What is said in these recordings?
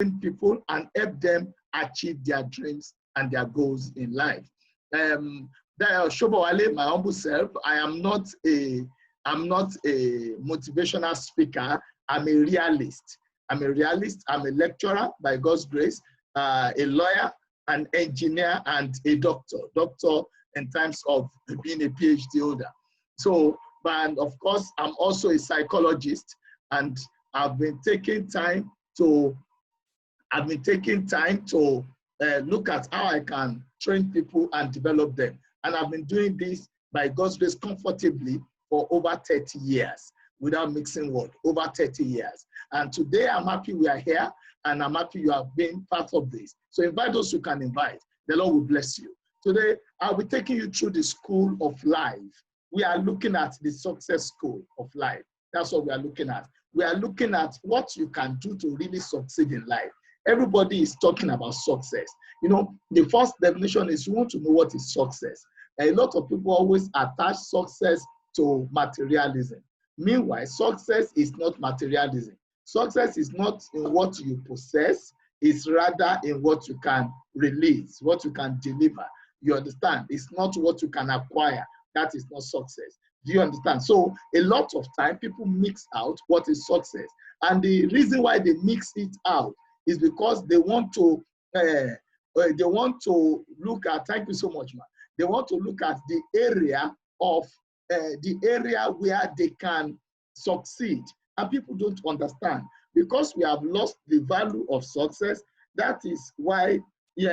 people and help them achieve their dreams and their goals in life. Shobowale, my humble self, I'm not a motivational speaker. I'm a realist. I'm a lecturer by God's grace, a lawyer, an engineer, and a doctor. Doctor in terms of being a PhD holder. So, and of course, I'm also a psychologist, and I've been taking time to look at how I can train people and develop them. And I've been doing this by God's grace comfortably for over 30 years without mixing words, over 30 years. And today I'm happy we are here, and I'm happy you have been part of this. So invite those who can invite. The Lord will bless you. Today, I'll be taking you through the school of life. We are looking at the success school of life. That's what we are looking at. We are looking at what you can do to really succeed in life. Everybody is talking about success. You know, the first definition is you want to know what is success. A lot of people always attach success to materialism. Meanwhile, success is not materialism. Success is not in what you possess, it's rather in what you can release, what you can deliver. You understand? It's not what you can acquire. That is not success. Do you understand? So a lot of time people mix out what is success. And the reason why they mix it out is because they want to look at, thank you so much, man. They want to look at the area where they can succeed. And people don't understand. Because we have lost the value of success, that is why we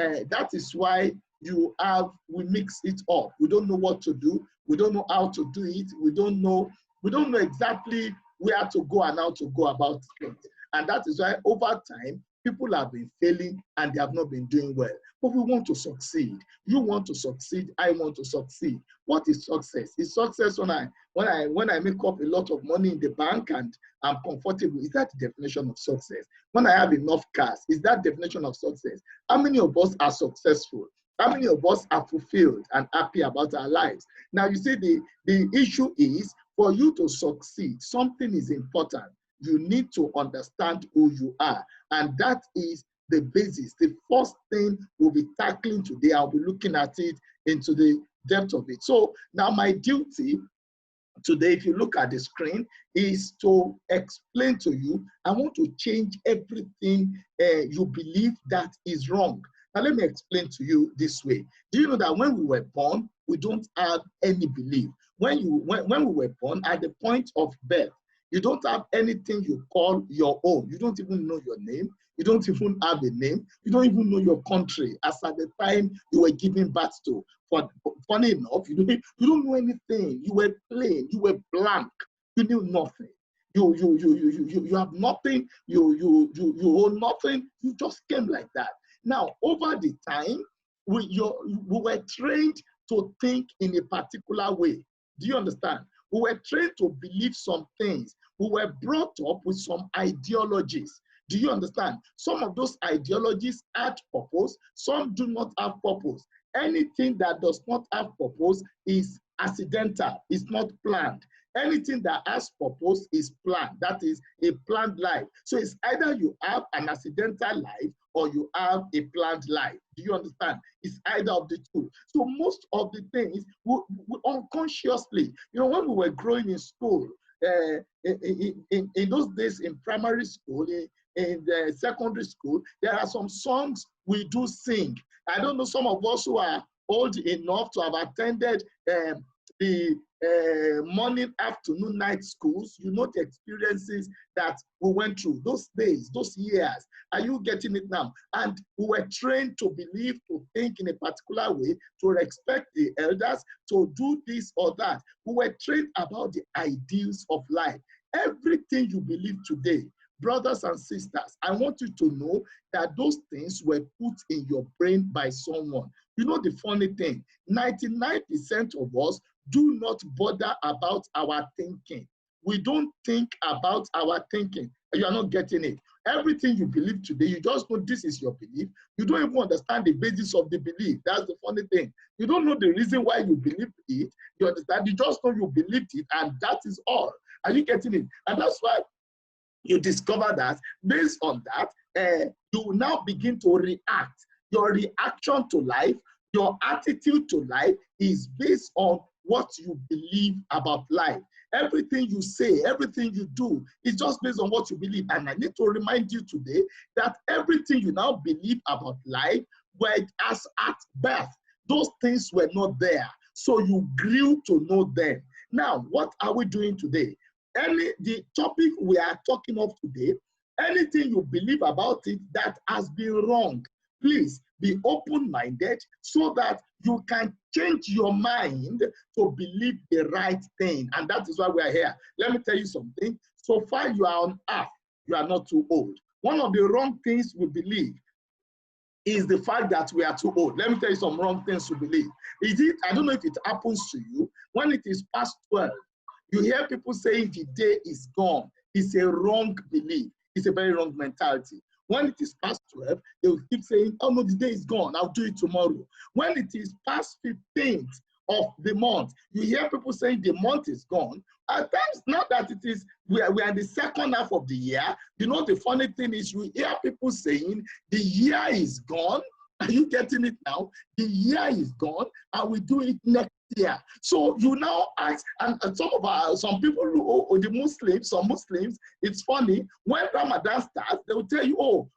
mix it up. We don't know what to do. We don't know how to do it. We don't know exactly where to go and how to go about it. And that is why over time, people have been failing and they have not been doing well. But we want to succeed. You want to succeed. I want to succeed. What is success? Is success when I make up a lot of money in the bank and I'm comfortable? Is that the definition of success? When I have enough cash, is that definition of success? How many of us are successful? How many of us are fulfilled and happy about our lives? Now, you see, the issue is for you to succeed, something is important. You need to understand who you are. And that is the basis. The first thing we'll be tackling today, I'll be looking at it into the depth of it. So now my duty today, if you look at the screen, is to explain to you, I want to change everything you believe that is wrong. Now let me explain to you this way. Do you know that when we were born, we don't have any belief? When we were born, at the point of birth, you don't have anything you call your own. You don't even know your name. You don't even have a name. You don't even know your country as at the time you were giving birth to. Funny enough, you don't know anything. You were plain. You were blank. You knew nothing. You have nothing. You own nothing. You just came like that. Now, over the time, we were trained to think in a particular way. Do you understand? We were trained to believe some things. We were brought up with some ideologies. Do you understand? Some of those ideologies had purpose. Some do not have purpose. Anything that does not have purpose is accidental. It's not planned. Anything that has purpose is planned. That is a planned life. So it's either you have an accidental life or you have a planned life. Do you understand? It's either of the two. So most of the things, we unconsciously, you know, when we were growing in school, in those days in primary school, in the secondary school, there are some songs we do sing. I don't know, some of us who are old enough to have attended the morning, afternoon, night schools, you know the experiences that we went through, those days, those years. Are you getting it now? And we were trained to believe, to think in a particular way, to respect the elders, to do this or that. We were trained about the ideals of life. Everything you believe today, brothers and sisters, I want you to know that those things were put in your brain by someone. You know the funny thing, 99% of us do not bother about our thinking. We don't think about our thinking. You are not getting it. Everything you believe today, you just know this is your belief. You don't even understand the basis of the belief. That's the funny thing. You don't know the reason why you believe it. You understand? You just know you believed it, and that is all. Are you getting it? And that's why you discover that based on that, you will now begin to react. Your reaction to life, your attitude to life is based on what you believe about life. Everything you say, everything you do is just based on what you believe. And I need to remind you today that everything you now believe about life, were as at birth, those things were not there. So you grew to know them. Now, what are we doing today? The topic we are talking of today, anything you believe about it that has been wrong, please be open-minded so that you can change your mind to believe the right thing. And that is why we are here. Let me tell you something. So far you are on earth, you are not too old. One of the wrong things we believe is the fact that we are too old. Let me tell you some wrong things to believe. I don't know if it happens to you, when it is past 12, you hear people saying the day is gone. It's a wrong belief. It's a very wrong mentality. When it is past 12, they will keep saying, oh no, the day is gone, I'll do it tomorrow. When it is past 15th of the month, you hear people saying the month is gone. At times, not that it is, we are in the second half of the year. You know, the funny thing is you hear people saying the year is gone. Are you getting it now? The year is gone and we do it next year. So you now ask, and some people who the Muslims, some Muslims, it's funny, when Ramadan starts, they will tell you, oh,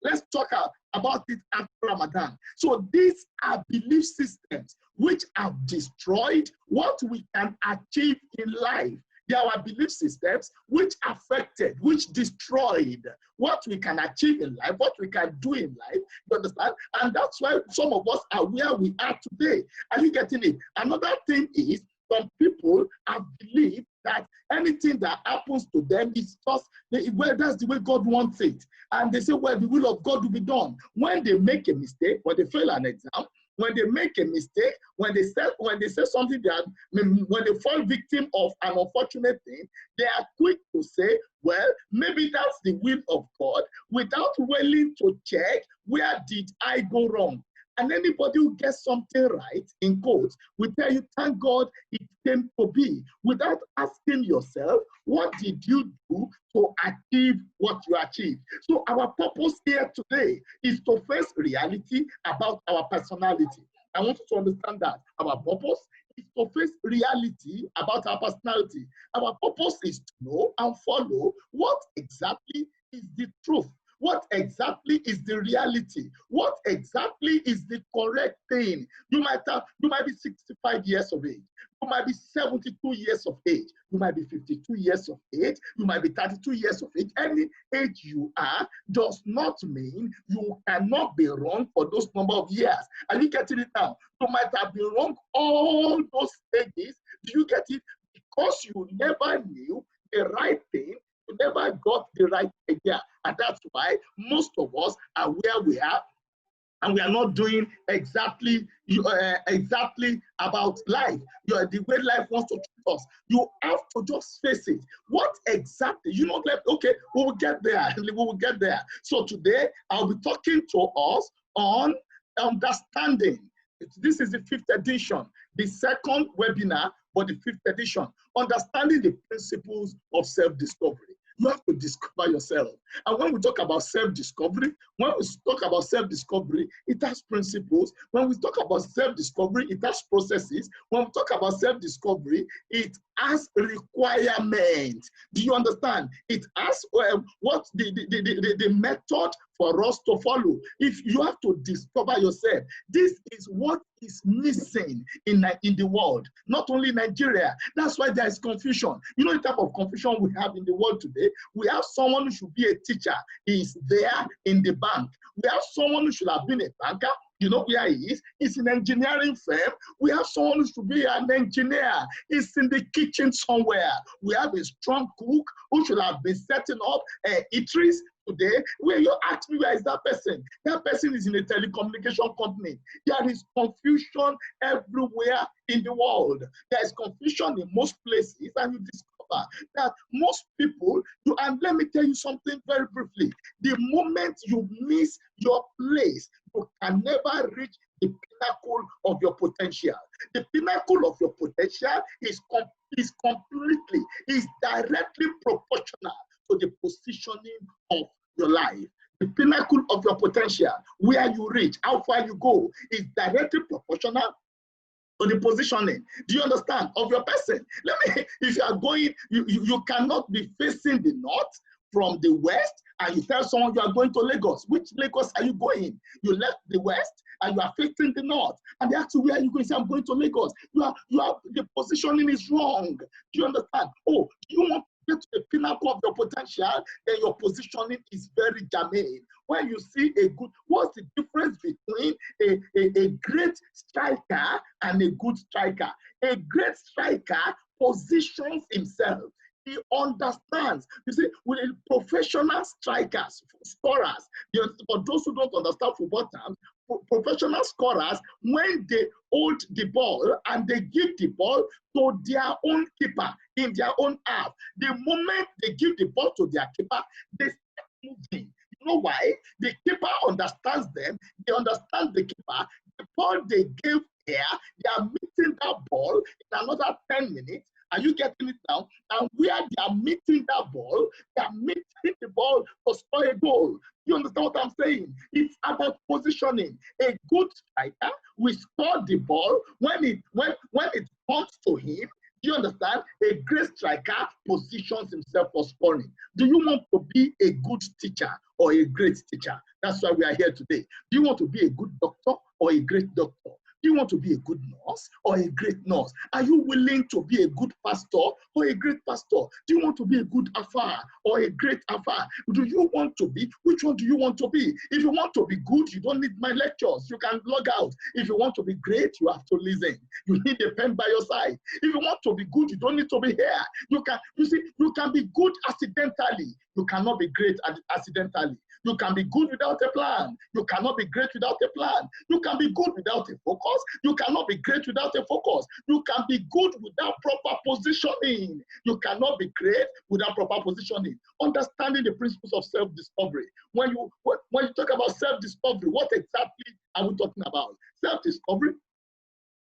let's talk about it after Ramadan. So these are belief systems which have destroyed what we can achieve in life. There are belief systems which affected, which destroyed what we can achieve in life, what we can do in life, you understand? And that's why some of us are where we are today. Are you getting it? Another thing is, some people have believed that anything that happens to them is just, well, that's the way God wants it. And they say, well, the will of God will be done. When they make a mistake, when they fail an exam, when they make a mistake, when they say something that, when they fall victim of an unfortunate thing, they are quick to say, well, maybe that's the will of God, without willing to check, where did I go wrong? And anybody who gets something right, in quotes, will tell you, thank God it came to be, without asking yourself, what did you do to achieve what you achieved? So our purpose here today is to face reality about our personality. I want you to understand that. Our purpose is to face reality about our personality. Our purpose is to know and follow what exactly is the truth. What exactly is the reality? What exactly is the correct thing? You might be 65 years of age. You might be 72 years of age. You might be 52 years of age. You might be 32 years of age. Any age you are does not mean you cannot be wrong for those number of years. Are you getting it now? You might have been wrong all those ages. Do you get it? Because you never knew the right thing. You never got the right idea. And that's why most of us are where we are, and we are not doing exactly about life. The way life wants to treat us. You have to just face it. What exactly? You know, okay, we will get there. We will get there. So today, I'll be talking to us on understanding. This is the 5th edition, the second webinar, but the 5th edition. Understanding the principles of self-discovery. You have to discover yourself. And when we talk about self-discovery, it has principles. When we talk about self-discovery, it has processes. When we talk about self-discovery, it has requirements. Do you understand? It has what the method for us to follow. If you have to discover yourself, this is what is missing in the world, not only Nigeria. That's why there is confusion. You know the type of confusion we have in the world today? We have someone who should be a teacher. He is there in the bank. We have someone who should have been a banker. You know where he is? He's in an engineering firm. We have someone who should be an engineer. He's in the kitchen somewhere. We have a strong cook who should have been setting up eateries today. When you ask me, where is that person? That person is in a telecommunication company. There is confusion everywhere in the world. There is confusion in most places, and you discover that most people, and let me tell you something very briefly. The moment you miss your place, you can never reach the pinnacle of your potential. The pinnacle of your potential is directly proportional to the positioning of your life. The pinnacle of your potential, where you reach, how far you go, is directly proportional to the positioning. Do you understand? Of your person. If you are going, you cannot be facing the north from the west and you tell someone you are going to Lagos. Which Lagos are you going? You left the west and you are facing the north. And they ask you, where are you going? You say, I'm going to Lagos. The positioning is wrong. Do you understand? Oh, do you want to get to the pinnacle of your potential? Then your positioning is very germane. When you see what's the difference between a great striker and a good striker? A great striker positions himself. He understands. You see, with professional strikers, scorers, for those who don't understand football terms, professional scorers, when they hold the ball and they give the ball to their own keeper in their own half, the moment they give the ball to their keeper, they start moving. You know why? The keeper understands them. They understand the keeper. The ball they gave here, they are meeting that ball in another 10 minutes. Are you getting it now? And where they are meeting that ball, they are meeting the ball to score a goal. You understand what I'm saying? It's about positioning. A good striker will score the ball when it comes to him. Do you understand? A great striker positions himself for scoring. Do you want to be a good teacher or a great teacher? That's why we are here today. Do you want to be a good doctor or a great doctor? Do you want to be a good nurse or a great nurse? Are you willing to be a good pastor or a great pastor? Do you want to be a good afar or a great afar? Do you want to be? Which one do you want to be? If you want to be good, you don't need my lectures. You can log out. If you want to be great, you have to listen. You need a pen by your side. If you want to be good, you don't need to be here. You can be good accidentally. You cannot be great accidentally. You can be good without a plan. You cannot be great without a plan. You can be good without a focus. You cannot be great without a focus. You can be good without proper positioning. You cannot be great without proper positioning. Understanding the principles of self-discovery. When you talk about self-discovery, what exactly are we talking about? Self-discovery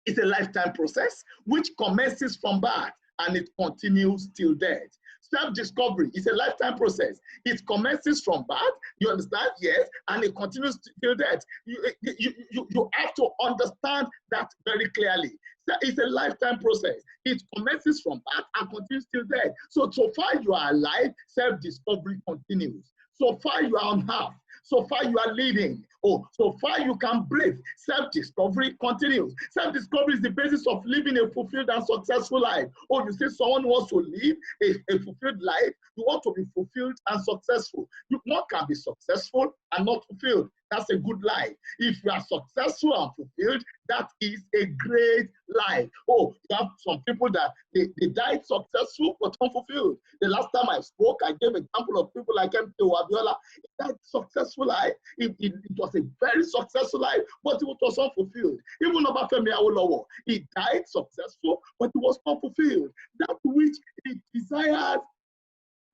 is a lifetime process which commences from birth and it continues till death. Self-discovery is a lifetime process. It commences from birth, you understand? Yes, and it continues till death. You have to understand that very clearly. So it's a lifetime process. It commences from birth and continues till death. So far you are alive, self-discovery continues. So far you are on earth. So far you are living. Oh, so far you can breathe. Self-discovery continues. Self-discovery is the basis of living a fulfilled and successful life. Oh, you say someone wants to live a fulfilled life. You want to be fulfilled and successful. One can be successful and not fulfilled. That's a good life. If you are successful and fulfilled, that is a great life. Oh, you have some people that they died successful but unfulfilled. The last time I spoke, I gave an example of people like MKO Abiola. That successful life, it was a very successful life, but it was unfulfilled. Even Obafemi Awolowo, he died successful, but it was not fulfilled. That which he desired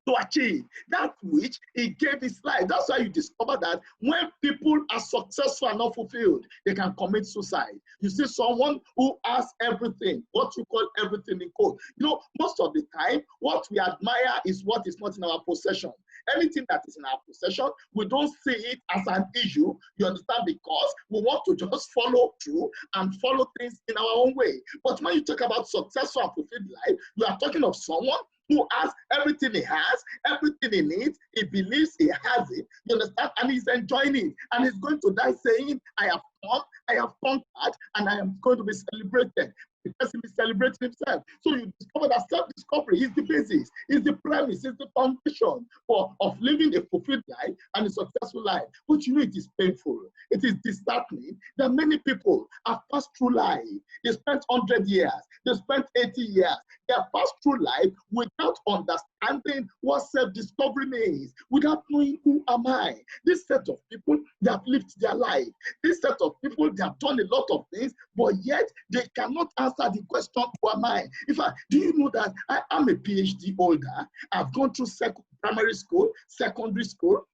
to achieve, that which he gave his life. That's why you discover that when people are successful and not fulfilled, they can commit suicide. You see someone who has everything, what you call everything in quote. You know, most of the time, what we admire is what is not in our possession. Anything that is in our possession, we don't see it as an issue, you understand, because we want to just follow through and follow things in our own way. But when you talk about successful and fulfilled life, you are talking of someone who has everything he has, everything he needs, he believes he has it, you understand, and he's enjoying it. And he's going to die saying, I have come, I have conquered, and I am going to be celebrated. The person is celebrating himself. So you discover that self-discovery is the basis, is the premise, is the foundation of living a fulfilled life and a successful life. But you know, it is painful. It is disheartening that many people have passed through life. They spent 100 years, they spent 80 years. They have passed through life without understanding what self-discovery means, without knowing who am I. This set of people, they have lived their life. This set of people, they have done a lot of things, but yet they cannot answer the question, who am I? In fact, do you know that I am a PhD holder? I've gone through primary school, secondary school,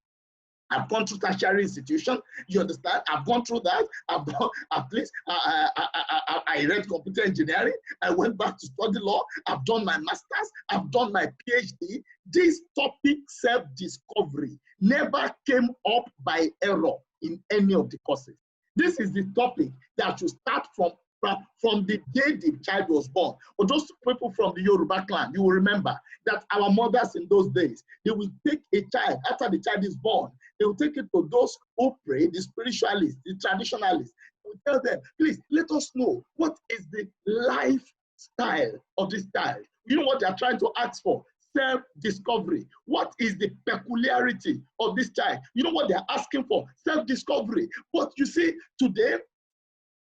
I've gone through tertiary institution. You understand? I've gone through that. I've gone, at least I read computer engineering. I went back to study law. I've done my master's. I've done my PhD. this topic, self-discovery, never came up by error in any of the courses. This is the topic that you start from the day the child was born. For those people from the Yoruba clan, you will remember that our mothers in those days, they will take a child, after the child is born, they will take it to those who pray, the spiritualists, the traditionalists. They will tell them, please, let us know what is the lifestyle of this child. You know what they are trying to ask for? Self-discovery. What is the peculiarity of this child? You know what they are asking for? Self-discovery. But you see, today,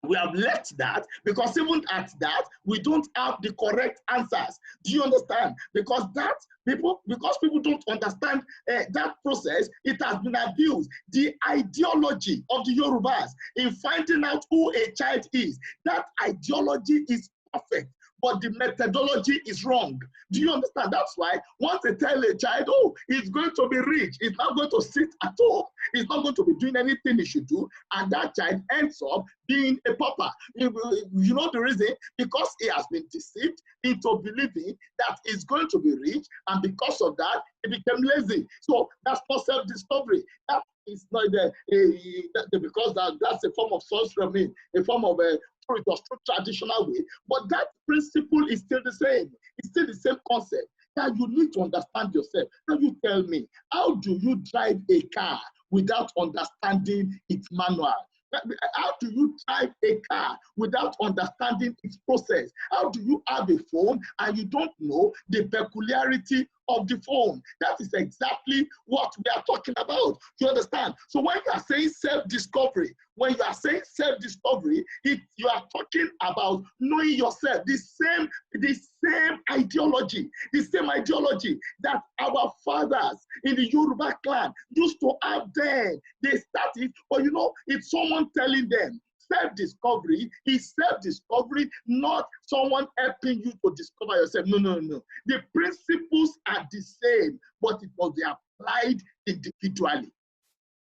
we have left that, because even at that, we don't have the correct answers. Do you understand? Because people don't understand that process, it has been abused. The ideology of the Yorubas in finding out who a child is, that ideology is perfect, but the methodology is wrong. Do you understand? That's why once they tell a child, oh, he's going to be rich, he's not going to sit at home, he's not going to be doing anything he should do, and that child ends up being a pauper. You know the reason? Because he has been deceived into believing that he's going to be rich, and because of that, he became lazy. So that's not self-discovery. That is not because that's a form of sorcery, a form of it was through traditional way, but that principle is still the same. It's still the same concept that you need to understand yourself. Now you tell me, how do you drive a car without understanding its manual? How do you drive a car without understanding its process? How do you have a phone and you don't know the peculiarity of the phone? That is exactly what we are talking about. You understand? So when you are saying self-discovery, you are talking about knowing yourself. The same ideology that our fathers in the Yoruba clan used to have then. They started, but you know, it's someone telling them. Self-discovery is self-discovery, not someone helping you to discover yourself. No. The principles are the same, but it must be applied individually.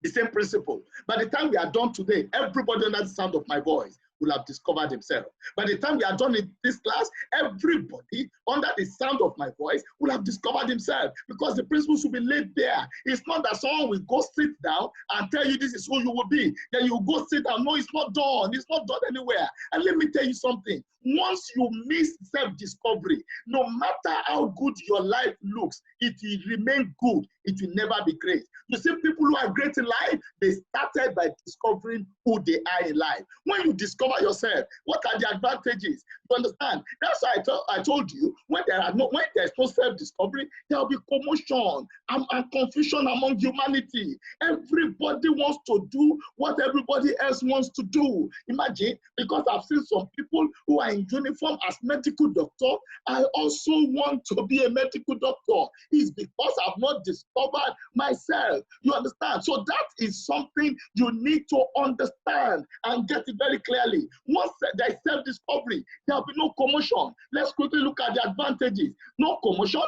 The same principle. By the time we are done today, everybody under the sound of my voice will have discovered himself. By the time we are done in this class, everybody under the sound of my voice will have discovered himself, because the principles will be laid there. It's not that someone will go sit down and tell you this is who you will be. Then you go sit down. No, it's not done. It's not done anywhere. And let me tell you something. Once you miss self-discovery, no matter how good your life looks, it will remain good. It will never be great. You see, people who are great in life, they started by discovering who they are in life. When you discover yourself, what are the advantages? You understand? That's why I told you, when there's no self-discovery, there will be commotion and confusion among humanity. Everybody wants to do what everybody else wants to do. Imagine, because I've seen some people who are in uniform as medical doctor, I also want to be a medical doctor. It's because I've not discovered myself. You understand? So that is something you need to understand and get it very clearly. Once there is self-discovery, there will be no commotion. Let's quickly look at the advantages. No commotion.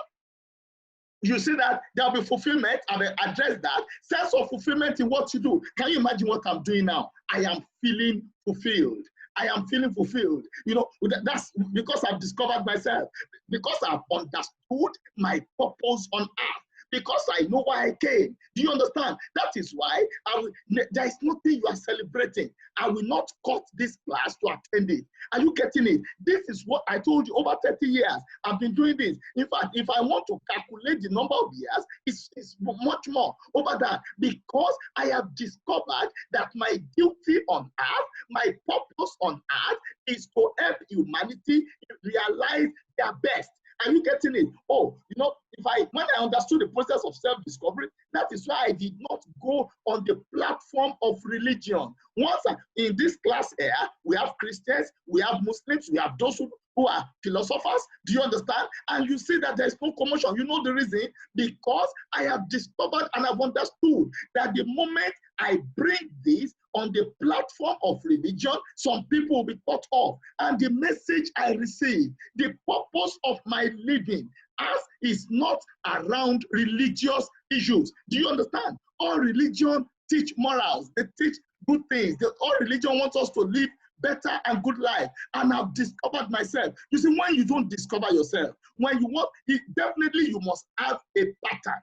You see that there will be fulfillment. I will address that. Sense of fulfillment in what you do. Can you imagine what I'm doing now? I am feeling fulfilled. I am feeling fulfilled. You know, that's because I've discovered myself, because I've understood my purpose on earth, because I know why I came. Do you understand? That is why there is nothing you are celebrating. I will not cut this class to attend it. Are you getting it? This is what I told you. Over 30 years, I've been doing this. In fact, if I want to calculate the number of years, it's much more over that, because I have discovered that my duty on earth, my purpose on earth, is to help humanity realize their best. Are you getting it? Oh, you know, when I understood the process of self-discovery, that is why I did not go on the platform of religion. Once in this class here, we have Christians, we have Muslims, we have those who are philosophers. Do you understand? And you see that there is no commotion. You know the reason? Because I have discovered and I've understood that the moment I bring this on the platform of religion, some people will be cut off. And the message I receive, the purpose of my living, as is not around religious issues. Do you understand? All religion teach morals. They teach good things. All religion wants us to live better and good life, and I've discovered myself. You see, when you don't discover yourself, when you want, definitely you must have a pattern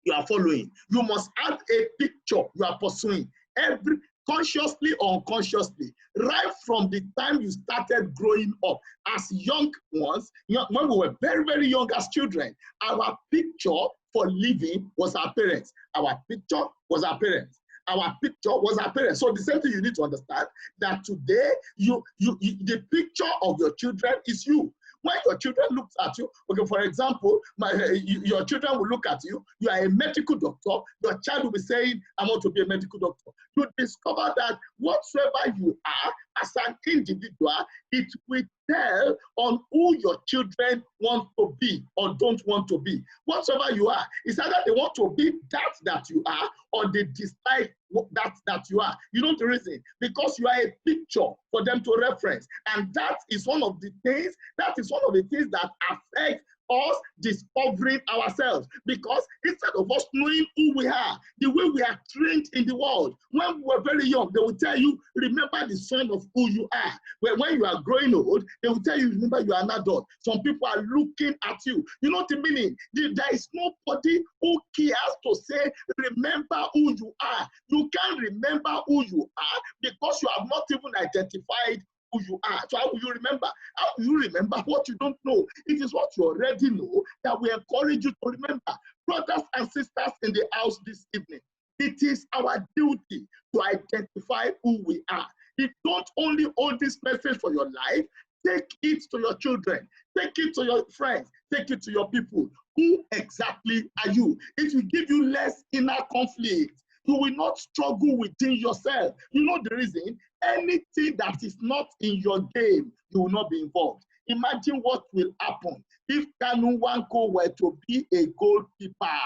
you are following. You must have a picture you are pursuing, every consciously or unconsciously, right from the time you started growing up as young ones. When we were very, very young as children, our picture for living was our parents. Our picture was our parents. Our picture was our parents. So the same thing you need to understand, that today the picture of your children is you. When your children look at you, okay, for example, your children will look at you, you are a medical doctor, your child will be saying, I want to be a medical doctor. You discover that whatsoever you are as an individual, it will tell on who your children want to be or don't want to be. Whatsoever you are, it's either they want to be that you are, or they dislike that you are. You know the reason? Because you are a picture for them to reference. And that is one of the things that affect us discovering ourselves. Because instead of us knowing who we are, the way we are trained in the world, when we were very young, they will tell you, remember the son of who you are. When you are growing old, they will tell you, remember you are an adult. Some people are looking at you. You know what I mean? There is nobody who cares to say, remember who you are. You can't remember who you are because you have not even identified who you are. So how will you remember? How will you remember what you don't know? It is what you already know that we encourage you to remember. Brothers and sisters in the house this evening, it is our duty to identify who we are. It don't only hold this message for your life, take it to your children, take it to your friends, take it to your people. Who exactly are you? It will give you less inner conflict. You will not struggle within yourself. You know the reason? Anything that is not in your game, you will not be involved. Imagine what will happen if Kanu Nwankwo were to be a goalkeeper.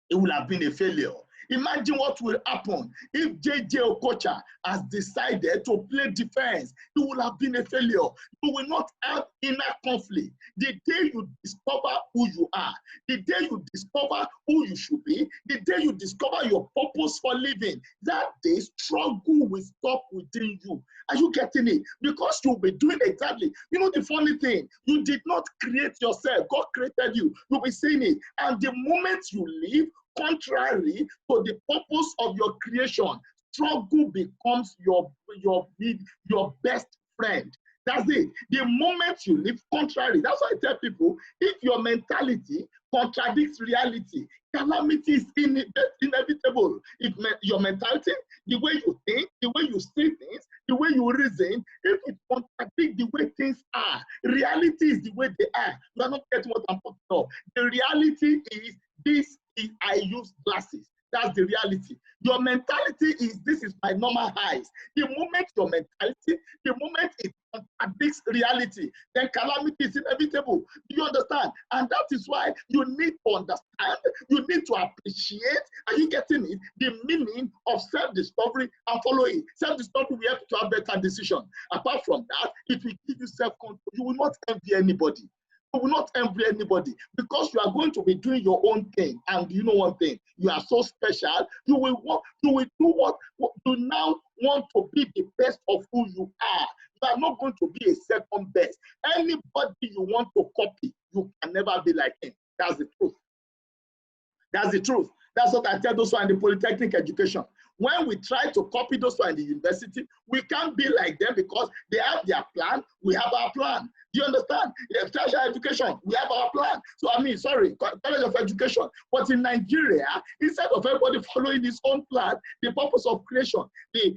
It would have been a failure. Imagine what will happen if JJ Okocha has decided to play defense. It would have been a failure. You will not have inner conflict. The day you discover who you are, the day you discover who you should be, the day you discover your purpose for living, that day struggle will stop within you. Are you getting it? Because you'll be doing exactly. You know the funny thing, you did not create yourself. God created you. You'll be seeing it. And the moment you live contrary to the purpose of your creation, struggle becomes your best friend. That's it. The moment you live contrary, that's why I tell people, if your mentality contradicts reality, calamity is inevitable. If your mentality, the way you think, the way you see things, the way you reason, if it contradicts the way things are, reality is the way they are. You are not getting what I'm talking about. The reality is this. I use glasses. That's the reality. Your mentality is, this is my normal eyes. The moment your mentality, the moment it contradicts reality, then calamity is inevitable. Do you understand? And that is why you need to understand, you need to appreciate, are you getting it? The meaning of self-discovery and following. Self-discovery will help you to have better decisions. Apart from that, it will give you self-control. You will not envy anybody. You will not envy anybody because you are going to be doing your own thing. And you know one thing, you are so special. You will do what you now want to be the best of who you are. You are not going to be a second best. Anybody you want to copy, you can never be like him. That's the truth. That's the truth. That's what I tell those who are in the polytechnic education. When we try to copy those who are in the university, we can't be like them because they have their plan, we have our plan. Do you understand? Tertiary education, we have our plan. So college of education. But in Nigeria, instead of everybody following his own plan, the purpose of creation, the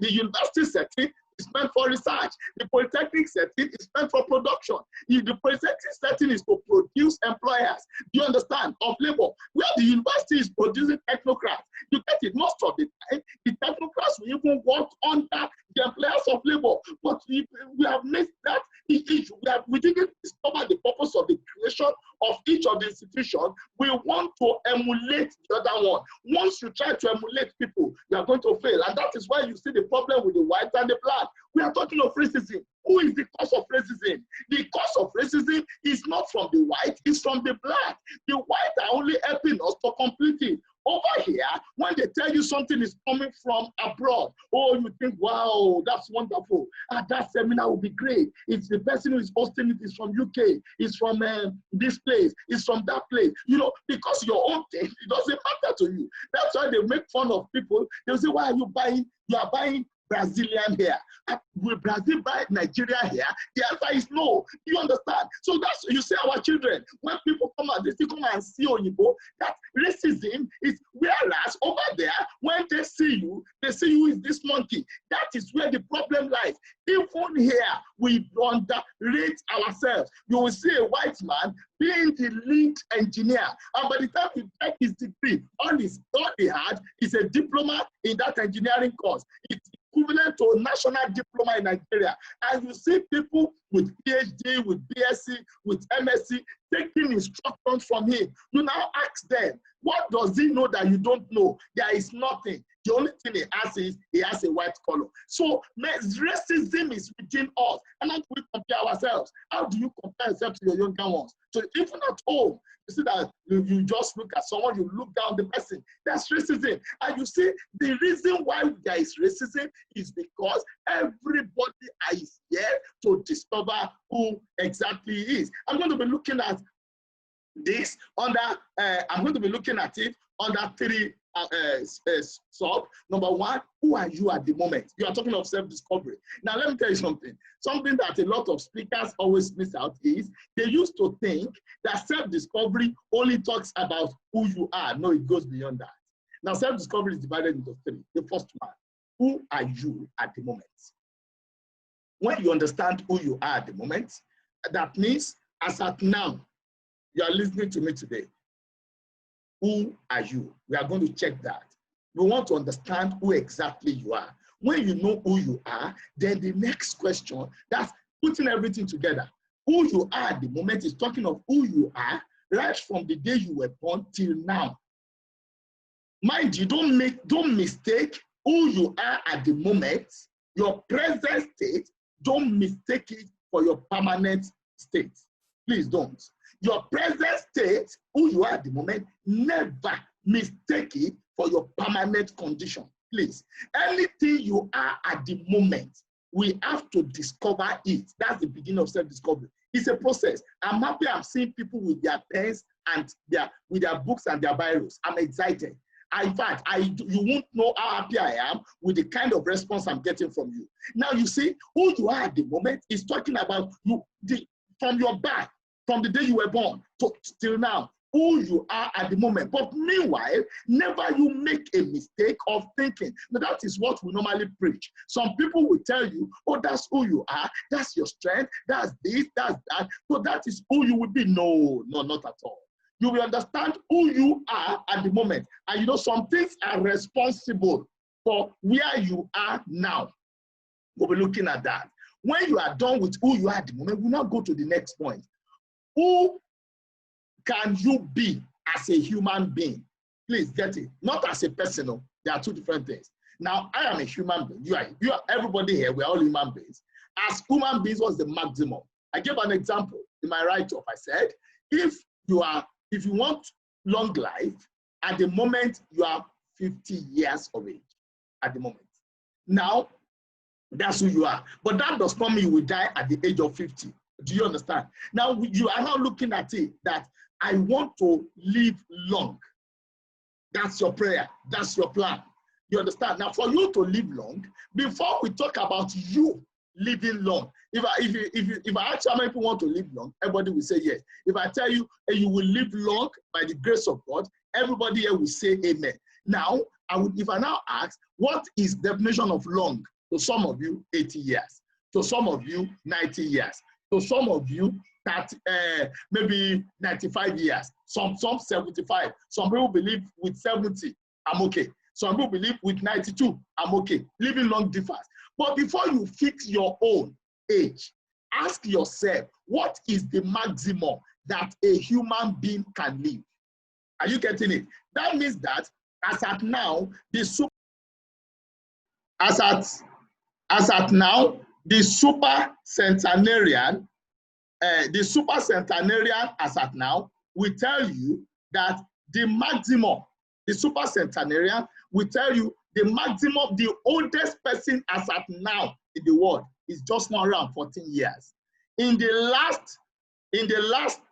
university setting is meant for research. The polytechnic setting is meant for production. The polytechnic setting is to produce employers. Do you understand? Of labor. Where the university is producing technocrats. You get it? Most of the time, the technocrats will even work under the employers of labor. But we have missed that issue. We didn't discover the purpose of the creation of each of the institutions. We want to emulate the other one. Once you try to emulate people, you are going to fail. And that is why you see the problem with the white and the black. We are talking of racism. Who is the cause of racism? The cause of racism is not from the white, it's from the black. The white are only helping us to complete it. Over here, when they tell you something is coming from abroad, oh, you think, wow, that's wonderful. That seminar will be great. It's the person who is hosting it is from UK, it's from this place, it's from that place. You know, because your own thing, it doesn't matter to you. That's why they make fun of people. They'll say, why are you buying? You are buying Brazilian hair. Will Brazil buy Nigeria hair? The answer is no. You understand? So that's, you say our children, when people come out, they still come and see Oyibo, that racism is, whereas over there, when they see you is this monkey. That is where the problem lies. Even here, we underrate ourselves. You will see a white man being the lead engineer, and by the time he takes his degree, all he had is a diploma in that engineering course. It's equivalent to a national diploma in Nigeria. And you see people with PhD, with BSc, with MSc, taking instructions from him. You now ask them, what does he know that you don't know? There is nothing. The only thing he has is he has a white collar. So racism is within us. And how do we compare ourselves? How do you compare yourself to your younger ones? So even at home, you see that you just look at someone, you look down the person. That's racism. And you see, the reason why there is racism is because everybody is here to discover who exactly he is. I'm going to be looking at this under, I'm going to be looking at it under three sub. Number one, who are you at the moment? You are talking of self-discovery. Now, let me tell you something. Something that a lot of speakers always miss out is they used to think that self-discovery only talks about who you are. No, it goes beyond that. Now, self-discovery is divided into three. The first one, who are you at the moment? When you understand who you are at the moment, that means as at now, you are listening to me today. Who are you? We are going to check that. We want to understand who exactly you are. When you know who you are, then the next question, that's putting everything together. Who you are at the moment is talking of who you are right from the day you were born till now. Mind you, don't mistake who you are at the moment, your present state, don't mistake it for your permanent state. Please don't. Your present state, who you are at the moment, never mistake it for your permanent condition. Please. Anything you are at the moment, we have to discover it. That's the beginning of self-discovery. It's a process. I'm happy I'm seeing people with their pens and with their books and their biros. I'm excited. In fact, you won't know how happy I am with the kind of response I'm getting from you. Now, you see, who you are at the moment is talking about you from your birth, from the day you were born till now, who you are at the moment. But meanwhile, never you make a mistake of thinking. Now, that is what we normally preach. Some people will tell you, oh, that's who you are, that's your strength, that's this, that's that. So that is who you will be. No, not at all. You will understand who you are at the moment. And you know, some things are responsible for where you are now. We'll be looking at that. When you are done with who you are at the moment, we'll now go to the next point. Who can you be as a human being? Please get it. Not as a person. There are two different things. Now, I am a human being. You are everybody here. We are all human beings. As human beings, what's the maximum? I gave an example in my write-up. I said, if you want long life, at the moment, you are 50 years of age. At the moment. Now, that's who you are. But that does not mean you will die at the age of 50. Do you understand? Now, you are now looking at it that I want to live long. That's your prayer. That's your plan. You understand? Now, for you to live long, before we talk about you living long, if I ask how many people want to live long, everybody will say yes. If I tell you you will live long by the grace of God, everybody here will say amen. Now, if I now ask, what is the definition of long? To some of you, 80 years. To some of you, 90 years. To some of you, maybe 95 years. Some 75. Some people believe with 70, I'm okay. Some people believe with 92, I'm okay. Living long differs. But before you fix your own age, ask yourself, what is the maximum that a human being can live? Are you getting it? That means that as at now, the super centenarian as at now will tell you that the maximum The super centenarian will tell you the maximum, the oldest person as at now in the world is just 114 years. In the last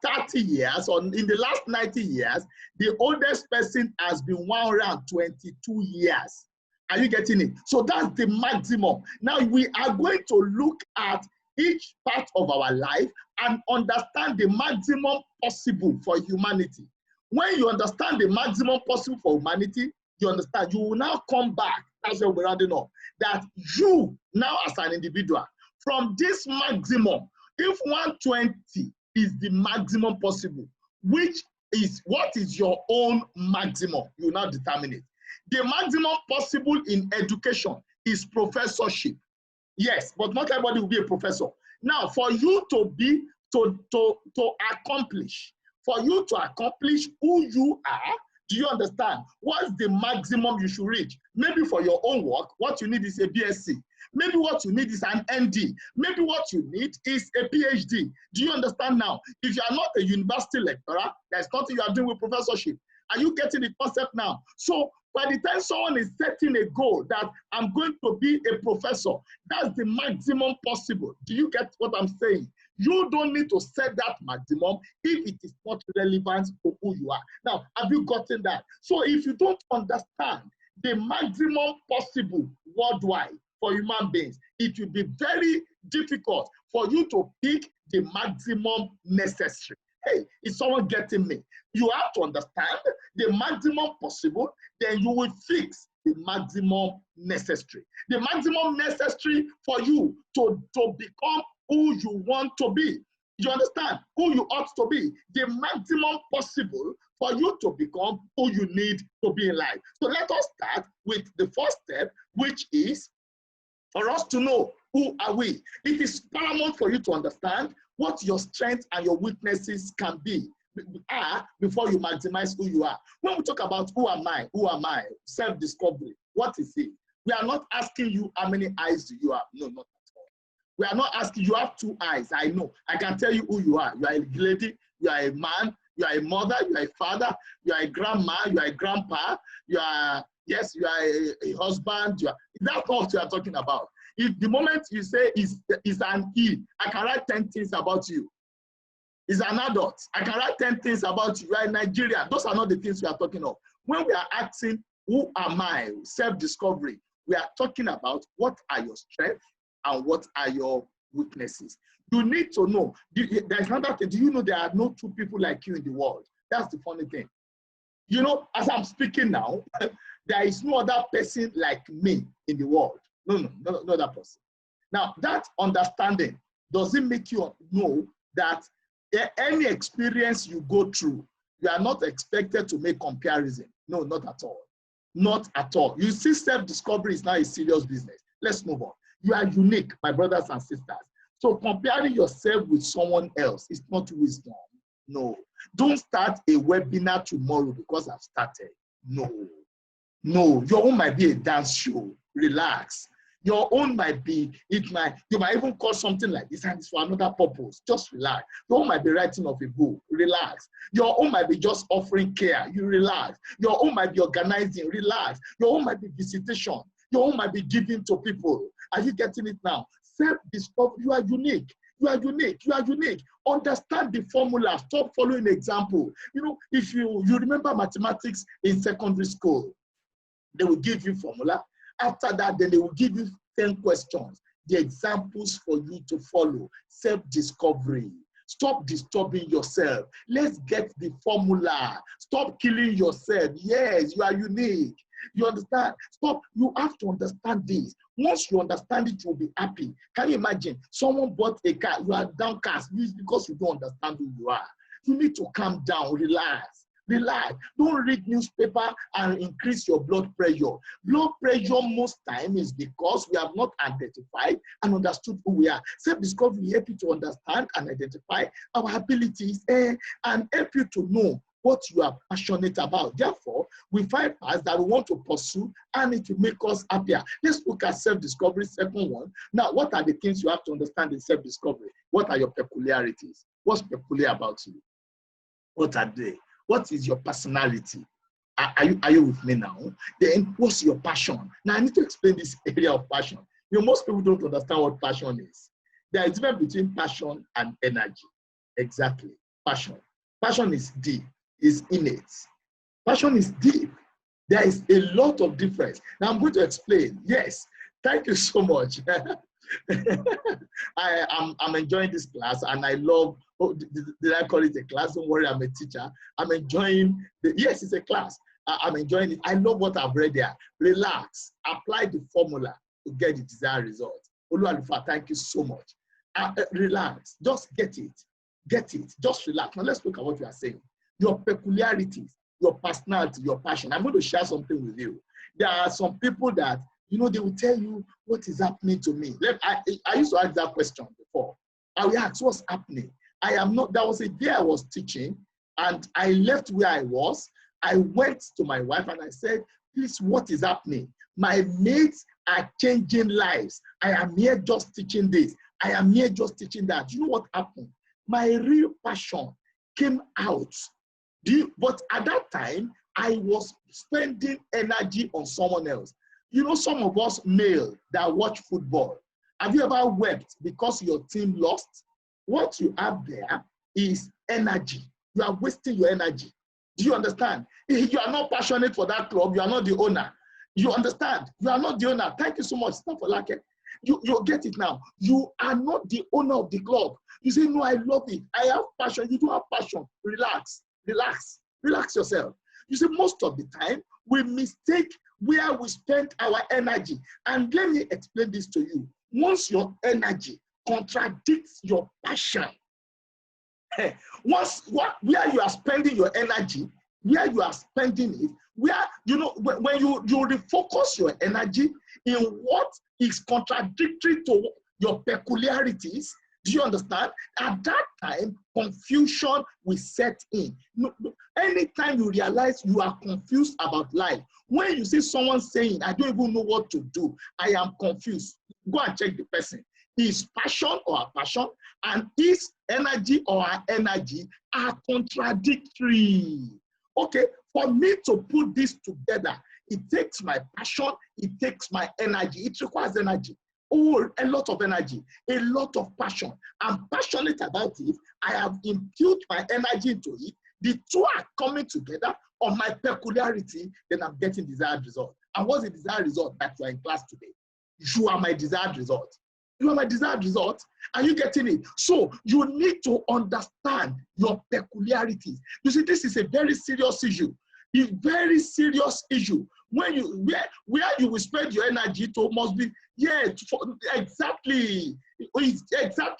30 years or in the last 90 years, the oldest person has been 122 years. Are you getting it? So that's the maximum. Now we are going to look at each part of our life and understand the maximum possible for humanity. When you understand the maximum possible for humanity, you understand, you will now come back, that's what we're rounding up, that you now as an individual, from this maximum, if 120 is the maximum possible, what is your own maximum? You will now determine it. The maximum possible in education is professorship. Yes, but not everybody will be a professor. Now, for you to accomplish who you are, do you understand? What's the maximum you should reach? Maybe for your own work, what you need is a BSc. Maybe what you need is an MD. Maybe what you need is a PhD. Do you understand now? If you are not a university lecturer, there's nothing you are doing with professorship. Are you getting the concept now? So by the time someone is setting a goal that I'm going to be a professor, that's the maximum possible. Do you get what I'm saying? You don't need to set that maximum if it is not relevant to who you are. Now, have you gotten that? So if you don't understand the maximum possible worldwide for human beings, it will be very difficult for you to pick the maximum necessary. Hey, is someone getting me? You have to understand the maximum possible, then you will fix the maximum necessary. The maximum necessary for you to become who you want to be. You understand? Who you ought to be. The maximum possible for you to become who you need to be in life. So let us start with the first step, which is for us to know who are we. It is paramount for you to understand what your strengths and your weaknesses can be before you maximize who you are. When we talk about who am I, self-discovery, what is it? We are not asking you how many eyes do you have. No, not at all. We are not asking you have 2 eyes. I know. I can tell you who you are. You are a lady, you are a man, you are a mother, you are a father, you are a grandma, you are a grandpa, you are, yes, you are a husband. That's what you are talking about. If the moment you say is an E, I can write 10 things about you. Is an adult, I can write 10 things about you. You are in Nigeria. Those are not the things we are talking of. When we are asking, who am I? Self-discovery. We are talking about what are your strengths and what are your weaknesses. You need to know. There's another thing. Do you know there are no 2 people like you in the world? That's the funny thing. You know, as I'm speaking now, there is no other person like me in the world. No other person. Now, that understanding doesn't make you know that any experience you go through, you are not expected to make comparison. No, not at all. Not at all. You see, self-discovery is now a serious business. Let's move on. You are unique, my brothers and sisters. So comparing yourself with someone else is not wisdom. No. Don't start a webinar tomorrow because I've started. No. Your own might be a dance show. Relax. Your own might be, you might even call something like this and it's for another purpose. Just relax. Your own might be writing of a book. Relax. Your own might be just offering care. You relax. Your own might be organizing. Relax. Your own might be visitation. Your own might be giving to people. Are you getting it now? Self-discovery. You are unique. You are unique. You are unique. Understand the formula. Stop following example. You know, if you remember mathematics in secondary school, they will give you formula. After that, then they will give you 10 questions, the examples for you to follow. Self-discovery. Stop disturbing yourself. Let's get the formula. Stop killing yourself. Yes, you are unique. You understand? Stop. You have to understand this. Once you understand it, you'll be happy. Can you imagine? Someone bought a car. You are downcast because you don't understand who you are. You need to calm down, relax. Relax. Don't read newspaper and increase your blood pressure. Blood pressure most time is because we have not identified and understood who we are. Self-discovery help you to understand and identify our abilities and help you to know what you are passionate about. Therefore, we find paths that we want to pursue and it will make us happier. Let's look at self-discovery, second one. Now, what are the things you have to understand in self-discovery? What are your peculiarities? What's peculiar about you? What are they? What is your personality? Are you with me now? Then what's your passion? Now I need to explain this area of passion. Most people don't understand what passion is. There is a difference between passion and energy. Exactly. Passion. Passion is deep, is innate. Passion is deep. There is a lot of difference. Now I'm going to explain. Yes, thank you so much. I'm enjoying this class, and I love, did I call it a class? Don't worry, I'm a teacher. I'm enjoying, yes, it's a class. I'm enjoying it. I love what I've read there. Relax, apply the formula to get the desired result. Oluwalufa, thank you so much. Relax, just get it, just relax. Now let's look at what you are saying. Your peculiarities, your personality, your passion. I'm going to share something with you. There are some people that, they will tell you what is happening to me. I used to ask that question before. I will ask, what's happening? There was a day I was teaching, and I left where I was. I went to my wife and I said, please, what is happening? My mates are changing lives. I am here just teaching this. I am here just teaching that. You know what happened? My real passion came out. But at that time, I was spending energy on someone else. Some of us male that watch football, have you ever wept because your team lost? What you have there is energy. You are wasting your energy. Do you understand? If you are not passionate for that club, you are not the owner. You understand? You are not the owner. Thank you so much. Stop for like it. You get it now. You are not the owner of the club. You say, no, I love it. I have passion. You don't have passion. Relax. Relax yourself. You see, most of the time, we mistake where we spend our energy. And let me explain this to you. Once your energy contradicts your passion, where you are spending your energy, where you are spending it, when you refocus your energy in what is contradictory to your peculiarities, do you understand? At that time, confusion will set in. Anytime you realize you are confused about life, when you see someone saying, I don't even know what to do, I am confused, go and check the person. His passion or her passion and his energy or her energy are contradictory. Okay, for me to put this together, it takes my passion, it takes my energy, it requires energy. Oh, a lot of energy, a lot of passion. I'm passionate about it. I have imputed my energy into it. The two are coming together on my peculiarity, then I'm getting desired result. And what's the desired result? That you are in class today. You are my desired result. You are my desired result. Are you getting it? So you need to understand your peculiarities. You see, this is a very serious issue. It's a very serious issue. When where you will spend your energy to must be, exactly,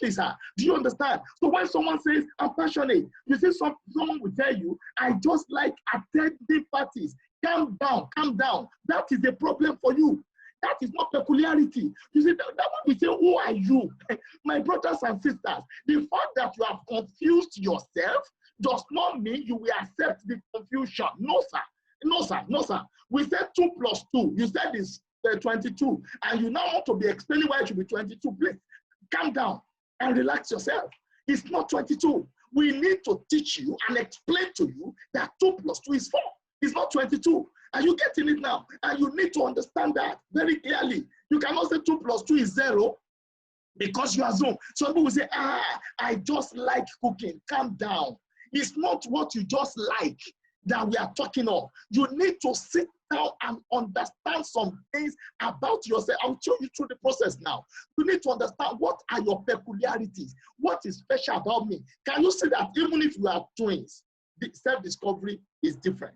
sir. Do you understand? So when someone says, I'm passionate, you see someone will tell you, I just like attending parties. Calm down. That is the problem for you. That is not peculiarity. You see, that when we say, who are you? My brothers and sisters, the fact that you have confused yourself does not mean you will accept the confusion. No, sir. We said 2 plus 2. You said it's 22. And you now want to be explaining why it should be 22. Please, calm down and relax yourself. It's not 22. We need to teach you and explain to you that 2 plus 2 is 4. It's not 22. Are you getting it now? And you need to understand that very clearly. You cannot say 2 plus 2 is 0 because you assume. Some people will say, I just like cooking. Calm down. It's not what you just like that we are talking of. You need to sit down and understand some things about yourself. I'll show you through the process now. You need to understand what are your peculiarities. What is special about me? Can you see that even if you are twins, the self-discovery is different?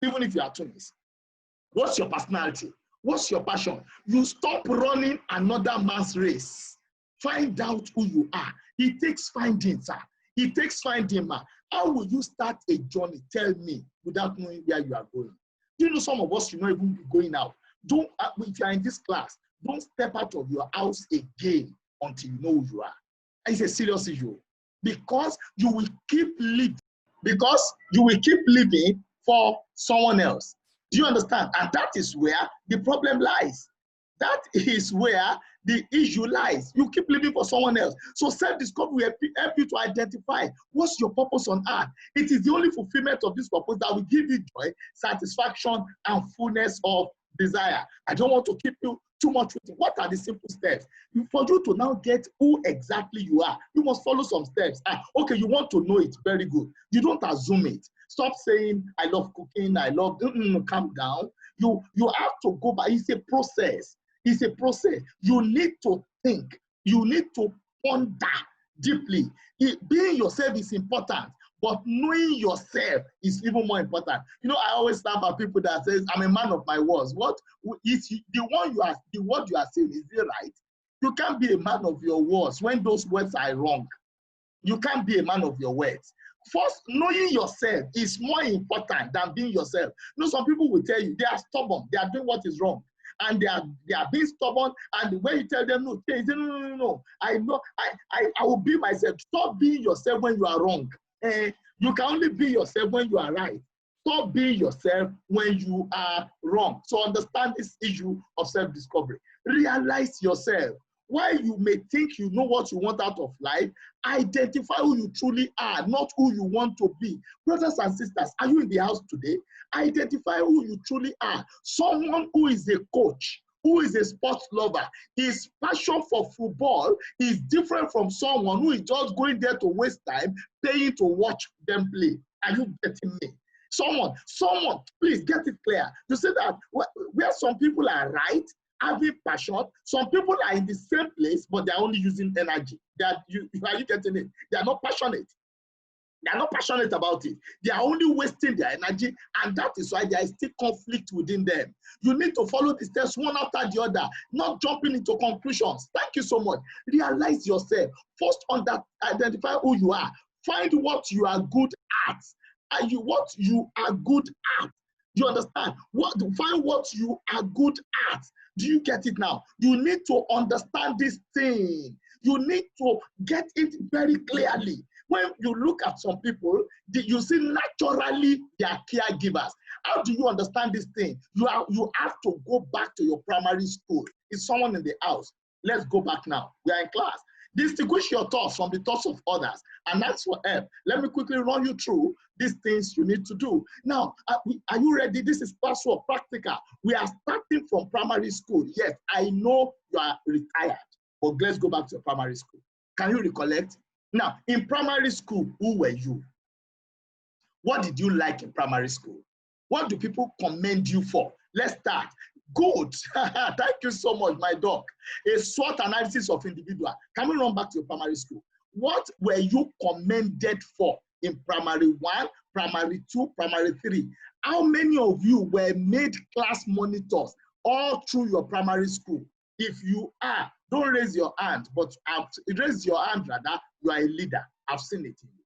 Even if you are twins. What's your personality? What's your passion? You stop running another man's race. Find out who you are. It takes finding, sir. It takes finding, man. How will you start a journey? Tell me, without knowing where you are going. Do you know some of us should not even be going out? If you are in this class, don't step out of your house again until you know who you are. It's a serious issue. Because you will keep living. For someone else. Do you understand? And that is where the problem lies. That is where the issue lies. You keep living for someone else. So self-discovery will help you to identify what's your purpose on earth. It is the only fulfillment of this purpose that will give you joy, satisfaction, and fullness of desire. I don't want to keep you too much with it. What are the simple steps? For you to now get who exactly you are, you must follow some steps. Okay, you want to know it, very good. You don't assume it. Stop saying, I love cooking, I love, calm down. You have to go by, it's a process. It's a process. You need to think. You need to ponder deeply. Being yourself is important, but knowing yourself is even more important. You know, I always laugh at people that says, I'm a man of my words. What is the word you are saying, is it right? You can't be a man of your words when those words are wrong. You can't be a man of your words. First, knowing yourself is more important than being yourself. You know, some people will tell you they are stubborn, they are doing what is wrong, and they are being stubborn. And when you tell them no, they say no, I know, I will be myself. Stop being yourself when you are wrong. You can only be yourself when you are right. Stop being yourself when you are wrong. So understand this issue of self-discovery. Realize yourself. While you may think you know what you want out of life, identify who you truly are, not who you want to be. Brothers and sisters, are you in the house today? Identify who you truly are. Someone who is a coach, who is a sports lover, his passion for football is different from someone who is just going there to waste time, paying to watch them play. Are you getting me? Someone, please get it clear. You see that where some people are right, having passion, some people are in the same place, but they're only using energy. Are you getting it? They are not passionate. They are not passionate about it. They are only wasting their energy, and that is why there is still conflict within them. You need to follow the steps one after the other, not jumping into conclusions. Thank you so much. Realize yourself. First, identify who you are. Find what you are good at. What you are good at. Do you understand? Find what you are good at. Do you get it now? You need to understand this thing. You need to get it very clearly. When you look at some people, you see naturally they are caregivers. How do you understand this thing? You have to go back to your primary school. Is someone in the house? Let's go back now. We are in class. Distinguish your thoughts from the thoughts of others, and that's for help. Let me quickly run you through these things you need to do. Now, are you ready? This is class 4 practical. We are starting from primary school. Yes, I know you are retired, but let's go back to your primary school. Can you recollect? Now, in primary school, who were you? What did you like in primary school? What do people commend you for? Let's start. Good. Thank you so much, my doc. A SWOT analysis of individual. Can we run back to your primary school? What were you commended for in primary 1, primary 2, primary 3? How many of you were made class monitors all through your primary school? If you are, don't raise your hand, but raise your hand rather, you are a leader. I've seen it in you.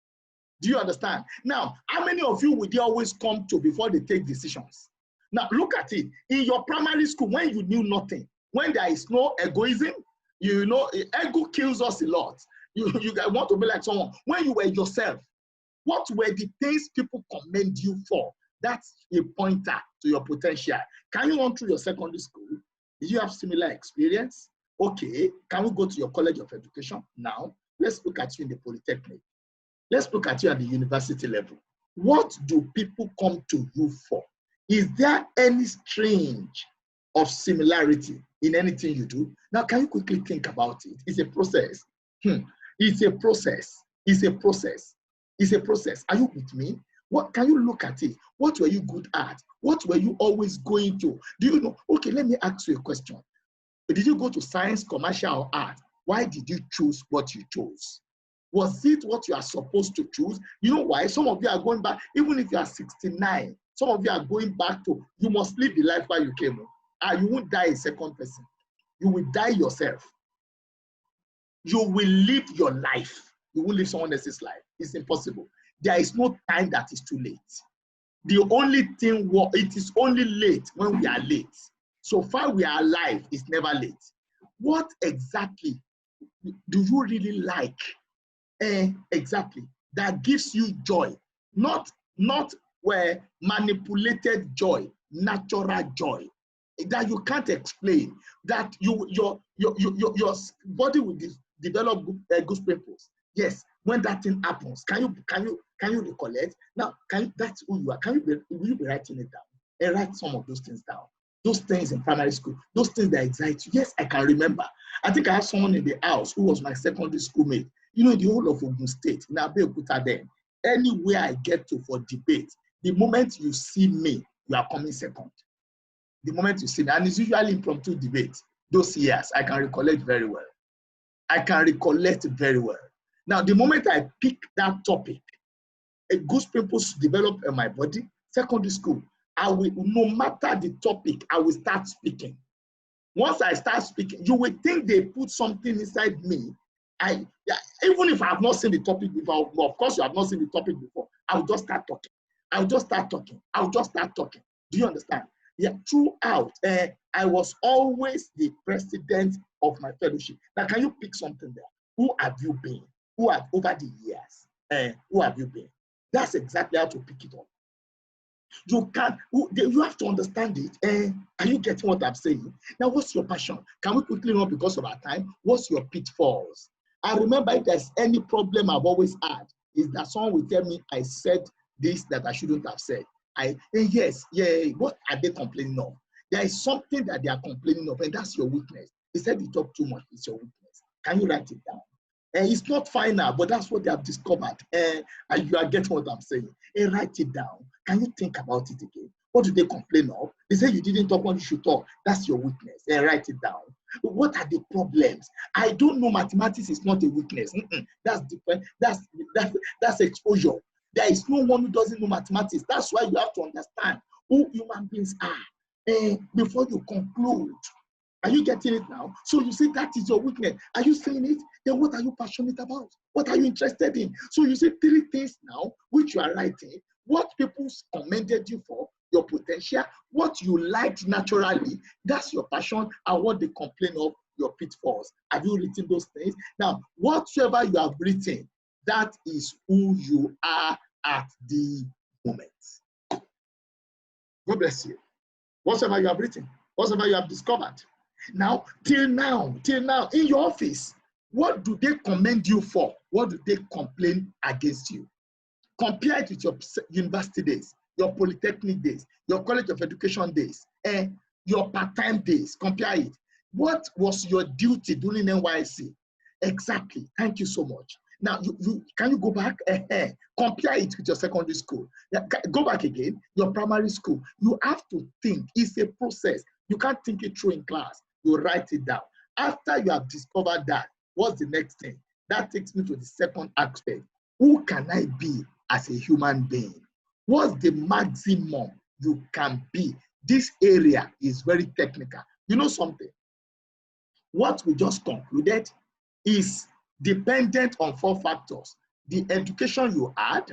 Do you understand? Now, how many of you would they always come to before they take decisions? Now, look at it. In your primary school, when you knew nothing, when there is no egoism, you know, ego kills us a lot. You want to be like someone. When you were yourself, what were the things people commend you for? That's a pointer to your potential. Can you run through your secondary school? Did you have similar experience? Okay, can we go to your college of education? Now, let's look at you in the polytechnic. Let's look at you at the university level. What do people come to you for? Is there any strange of similarity in anything you do? Now, can you quickly think about it? It's a process. It's a process. It's a process. It's a process. Are you with me? What can you look at it? What were you good at? What were you always going to? Do you know? Okay, let me ask you a question. Did you go to science, commercial, or art? Why did you choose what you chose? Was it what you are supposed to choose? You know why? Some of you are going back, even if you are 69, some of you are going back to, you must live the life where you came. You won't die a second person. You will die yourself. You will live your life. You won't live someone else's life. It's impossible. There is no time that is too late. The only thing, it is only late when we are late. So far we are alive, it's never late. What exactly do you really like? Exactly. That gives you joy. Not where manipulated joy, natural joy. that you can't explain, that your body will develop goose pimples. Yes, when that thing happens, can you recollect? Now, that's who you are. Will you be writing it down? And write some of those things down. Those things in primary school, those things that excite you. Yes, I can remember. I think I have someone in the house who was my secondary schoolmate. You know, in the whole of Ogun State, in Abeokuta then, anywhere I get to for debate, the moment you see me, you are coming second. The moment you see me, and it's usually impromptu debate. Those years, I can recollect very well. I can recollect very well. Now, the moment I pick that topic, a goose pimples develop in my body, secondary school, I will, no matter the topic, I will start speaking. Once I start speaking, you will think they put something inside me. Even if I have not seen the topic before, of course you have not seen the topic before, I will just start talking. I will just start talking. I will just start talking. Do you understand? Yeah, throughout, I was always the president of my fellowship. Now, can you pick something there? Who have you been? Who have, over the years, who have you been? That's exactly how to pick it up. You have to understand it. Are you getting what I'm saying? Now, what's your passion? Can we quickly run because of our time? What's your pitfalls? I remember if there's any problem I've always had, is that someone will tell me I said this that I shouldn't have said. Yes, what are they complaining of? There is something that they are complaining of, and that's your weakness. They said you talk too much, it's your weakness. Can you write it down? It's not final, but that's what they have discovered. And you are getting what I'm saying. Write it down. Can you think about it again? What do they complain of? They say you didn't talk when you should talk. That's your weakness. Write it down. What are the problems? I don't know. Mathematics is not a weakness. That's different. That's exposure. There is no one who doesn't know mathematics. That's why you have to understand who human beings are before you conclude. Are you getting it now? So you see that is your weakness. Are you saying it? Then what are you passionate about? What are you interested in? So you see 3 things now which you are writing. What people commended you for, your potential, what you liked naturally, that's your passion, and what they complain of, your pitfalls. Have you written those things? Now, whatsoever you have written, that is who you are at the moment. God bless you. Whatsoever you have written, whatsoever you have discovered. Now, till now, in your office, what do they commend you for? What do they complain against you? Compare it with your university days, your polytechnic days, your college of education days, and your part-time days. Compare it. What was your duty during NYSC? Exactly. Thank you so much. Now, can you go back? Compare it with your secondary school. Go back again, your primary school. You have to think. It's a process. You can't think it through in class. You write it down. After you have discovered that, what's the next thing? That takes me to the second aspect. Who can I be as a human being? What's the maximum you can be? This area is very technical. You know something? What we just concluded is dependent on 4 factors. The education you had,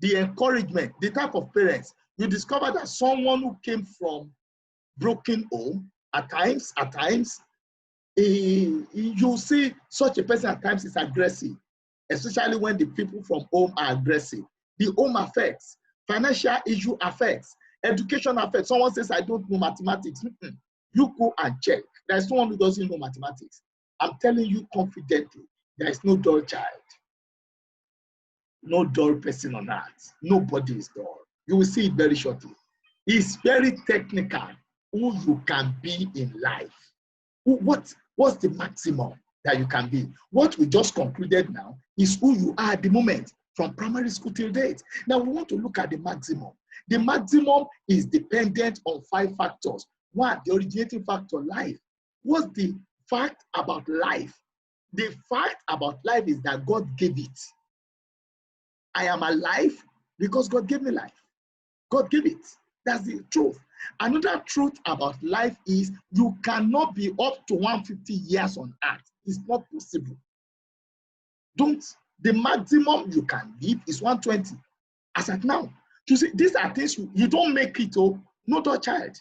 the encouragement, the type of parents. You discover that someone who came from broken home, at times, you see such a person at times is aggressive, especially when the people from home are aggressive. The home affects, financial issue affects, education affects. Someone says, I don't know mathematics. You go and check. There's no one who doesn't know mathematics. I'm telling you confidently, there is no dull child, no dull person on earth. Nobody is dull. You will see it very shortly. It's very technical who you can be in life. What's the maximum that you can be? What we just concluded now is who you are at the moment from primary school till date. Now we want to look at the maximum. The maximum is dependent on 5 factors. 1, the originating factor, life. What's the fact about life? The fact about life is that God gave it. I am alive because God gave me life. God gave it. That's the truth. Another truth about life is you cannot be up to 150 years on earth. It's not possible. The maximum you can live is 120. As at now. You see, these are things you don't make it, no other child.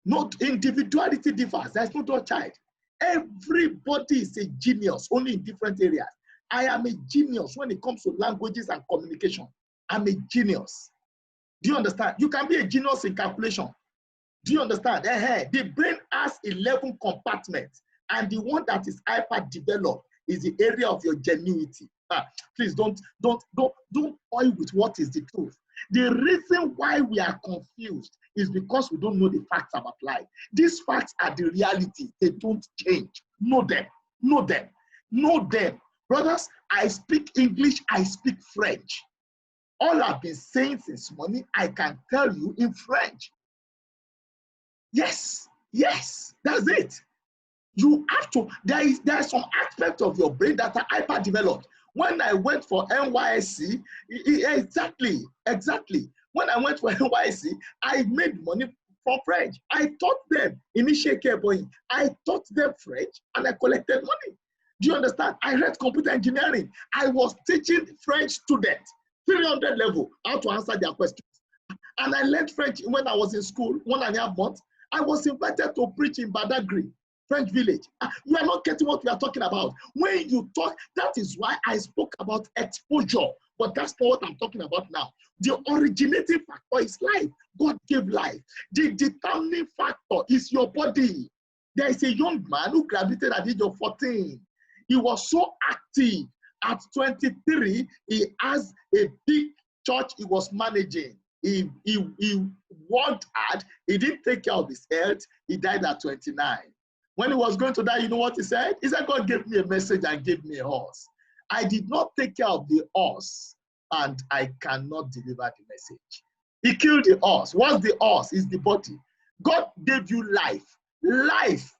No individuality differs. There's no other child. Everybody is a genius, only in different areas. I am a genius when it comes to languages and communication. I'm a genius. Do you understand? You can be a genius in calculation. Do you understand? The brain has 11 compartments, and the one that is hyper-developed is the area of your genuity. Please don't toy with what is the truth. The reason why we are confused is because we don't know the facts about life. These facts are the reality. They don't change. Know them. Know them. Know them. Brothers, I speak English. I speak French. All I've been saying since morning, I can tell you in French. Yes, yes, that's it. You have to, there is some aspect of your brain that are hyper-developed. When I went for NYSC, exactly. When I went for NYSC, I made money from French. I taught them, I taught them French and I collected money. Do you understand? I read computer engineering. I was teaching French students, 300 level, how to answer their questions. And I learned French when I was in school, 1.5 months. I was invited to preach in Badagry, French village. You are not getting what we are talking about. When you talk, that is why I spoke about exposure, but that's not what I'm talking about now. The originating factor is life. God gave life. The determining factor is your body. There is a young man who graduated at the age of 14. He was so active. At 23, he has a big church he was managing. He worked hard. He didn't take care of his health. He died at 29. When he was going to die, you know what he said? He said, God gave me a message and gave me a horse. I did not take care of the horse, and I cannot deliver the message. He killed the horse. What's the horse? It's the body. God gave you life. Life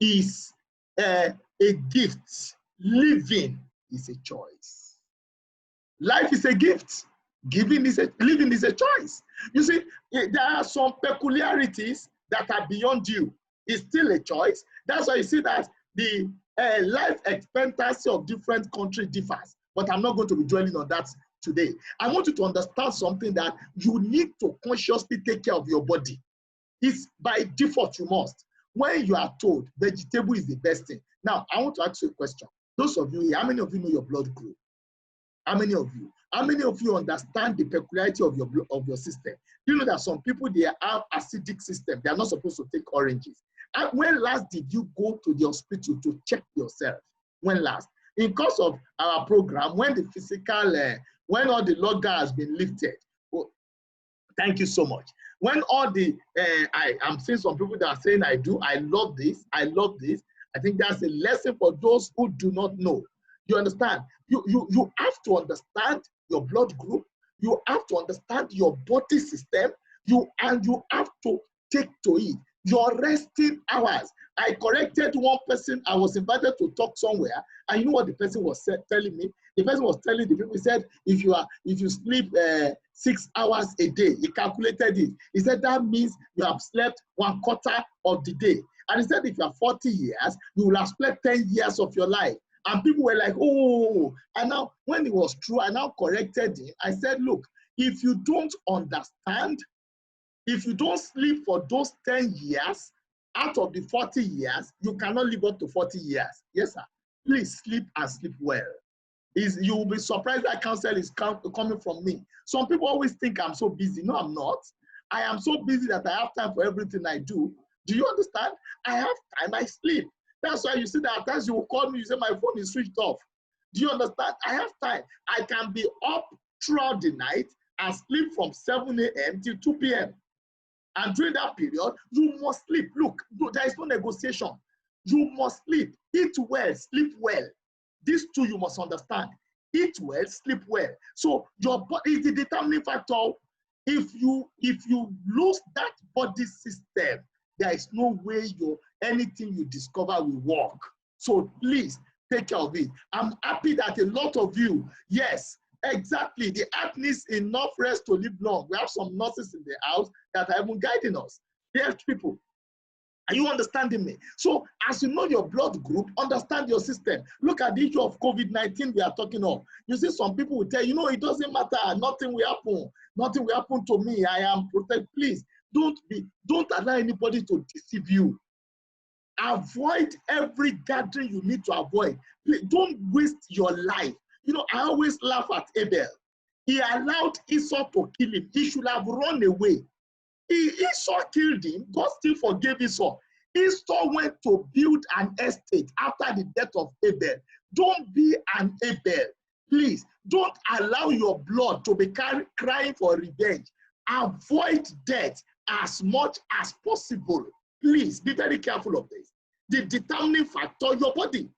is a gift. Living is a choice. Life is a gift. Living is a choice. You see, there are some peculiarities that are beyond you. It's still a choice. That's why you see that the life expectancy of different countries differs. But I'm not going to be dwelling on that today. I want you to understand something, that you need to consciously take care of your body. It's by default you must. When you are told vegetable is the best thing. Now, I want to ask you a question. Those of you here, how many of you know your blood group? How many of you? How many of you understand the peculiarity of your system? Do you know that some people, they have acidic system? They are not supposed to take oranges. And when last did you go to the hospital to check yourself? When last? In course of our program, when the physical, when all the lockdown has been lifted. Oh, thank you so much. When all the, I'm seeing some people that are saying, I love this, I love this. I think that's a lesson for those who do not know. You understand? You have to understand your blood group. You have to understand your body system. And you have to take to it. Your resting hours. I corrected one person. I was invited to talk somewhere, and you know what the person was telling me? The person was telling the people, he said, if you sleep 6 hours a day, he calculated it. He said that means you have slept 1/4 of the day. And he said if you are 40 years, you will have slept 10 years of your life. And people were like, oh, and now when it was true, I now corrected him. I said, look, if you don't understand, if you don't sleep for those 10 years, out of the 40 years, you cannot live up to 40 years. Yes, sir. Please sleep and sleep well. You will be surprised that counsel is coming from me. Some people always think I'm so busy. No, I'm not. I am so busy that I have time for everything I do. Do you understand? I have time, I sleep. That's why you see that at times you will call me, you say my phone is switched off. Do you understand? I have time. I can be up throughout the night and sleep from 7 a.m. till 2 p.m. And during that period, you must sleep. Look, there is no negotiation. You must sleep. Eat well, sleep well. These two you must understand. Eat well, sleep well. So your body is the determining factor. If you lose that body system, there is no way anything you discover will work. So please take care of it. I'm happy that a lot of you, yes, exactly, the earth needs enough rest to live long. We have some nurses in the house that are even guiding us. They help people. Are you understanding me? So as you know your blood group, understand your system. Look at the issue of COVID-19 we are talking of. You see, some people will tell you, no, it doesn't matter. Nothing will happen. Nothing will happen to me. I am protected. Please, don't allow anybody to deceive you. Avoid every gathering you need to avoid. Please, don't waste your life. You know, I always laugh at Abel. He allowed Esau to kill him. He should have run away. Esau killed him. God still forgave Esau. Esau went to build an estate after the death of Abel. Don't be an Abel. Please, don't allow your blood to be crying for revenge. Avoid death as much as possible. Please, be very careful of this. The determining factor, your body.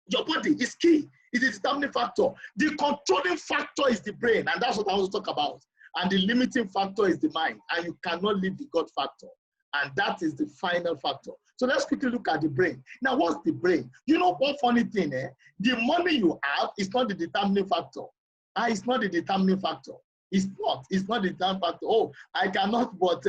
Your body is key. It is the determining factor. The controlling factor is the brain, and that's what I want to talk about. And the limiting factor is the mind, and you cannot leave the God factor. And that is the final factor. So let's quickly look at the brain. Now, what's the brain? You know one funny thing, eh? The money you have is not the determining factor. It's not the determining factor. It's not the determining factor. Oh, I cannot but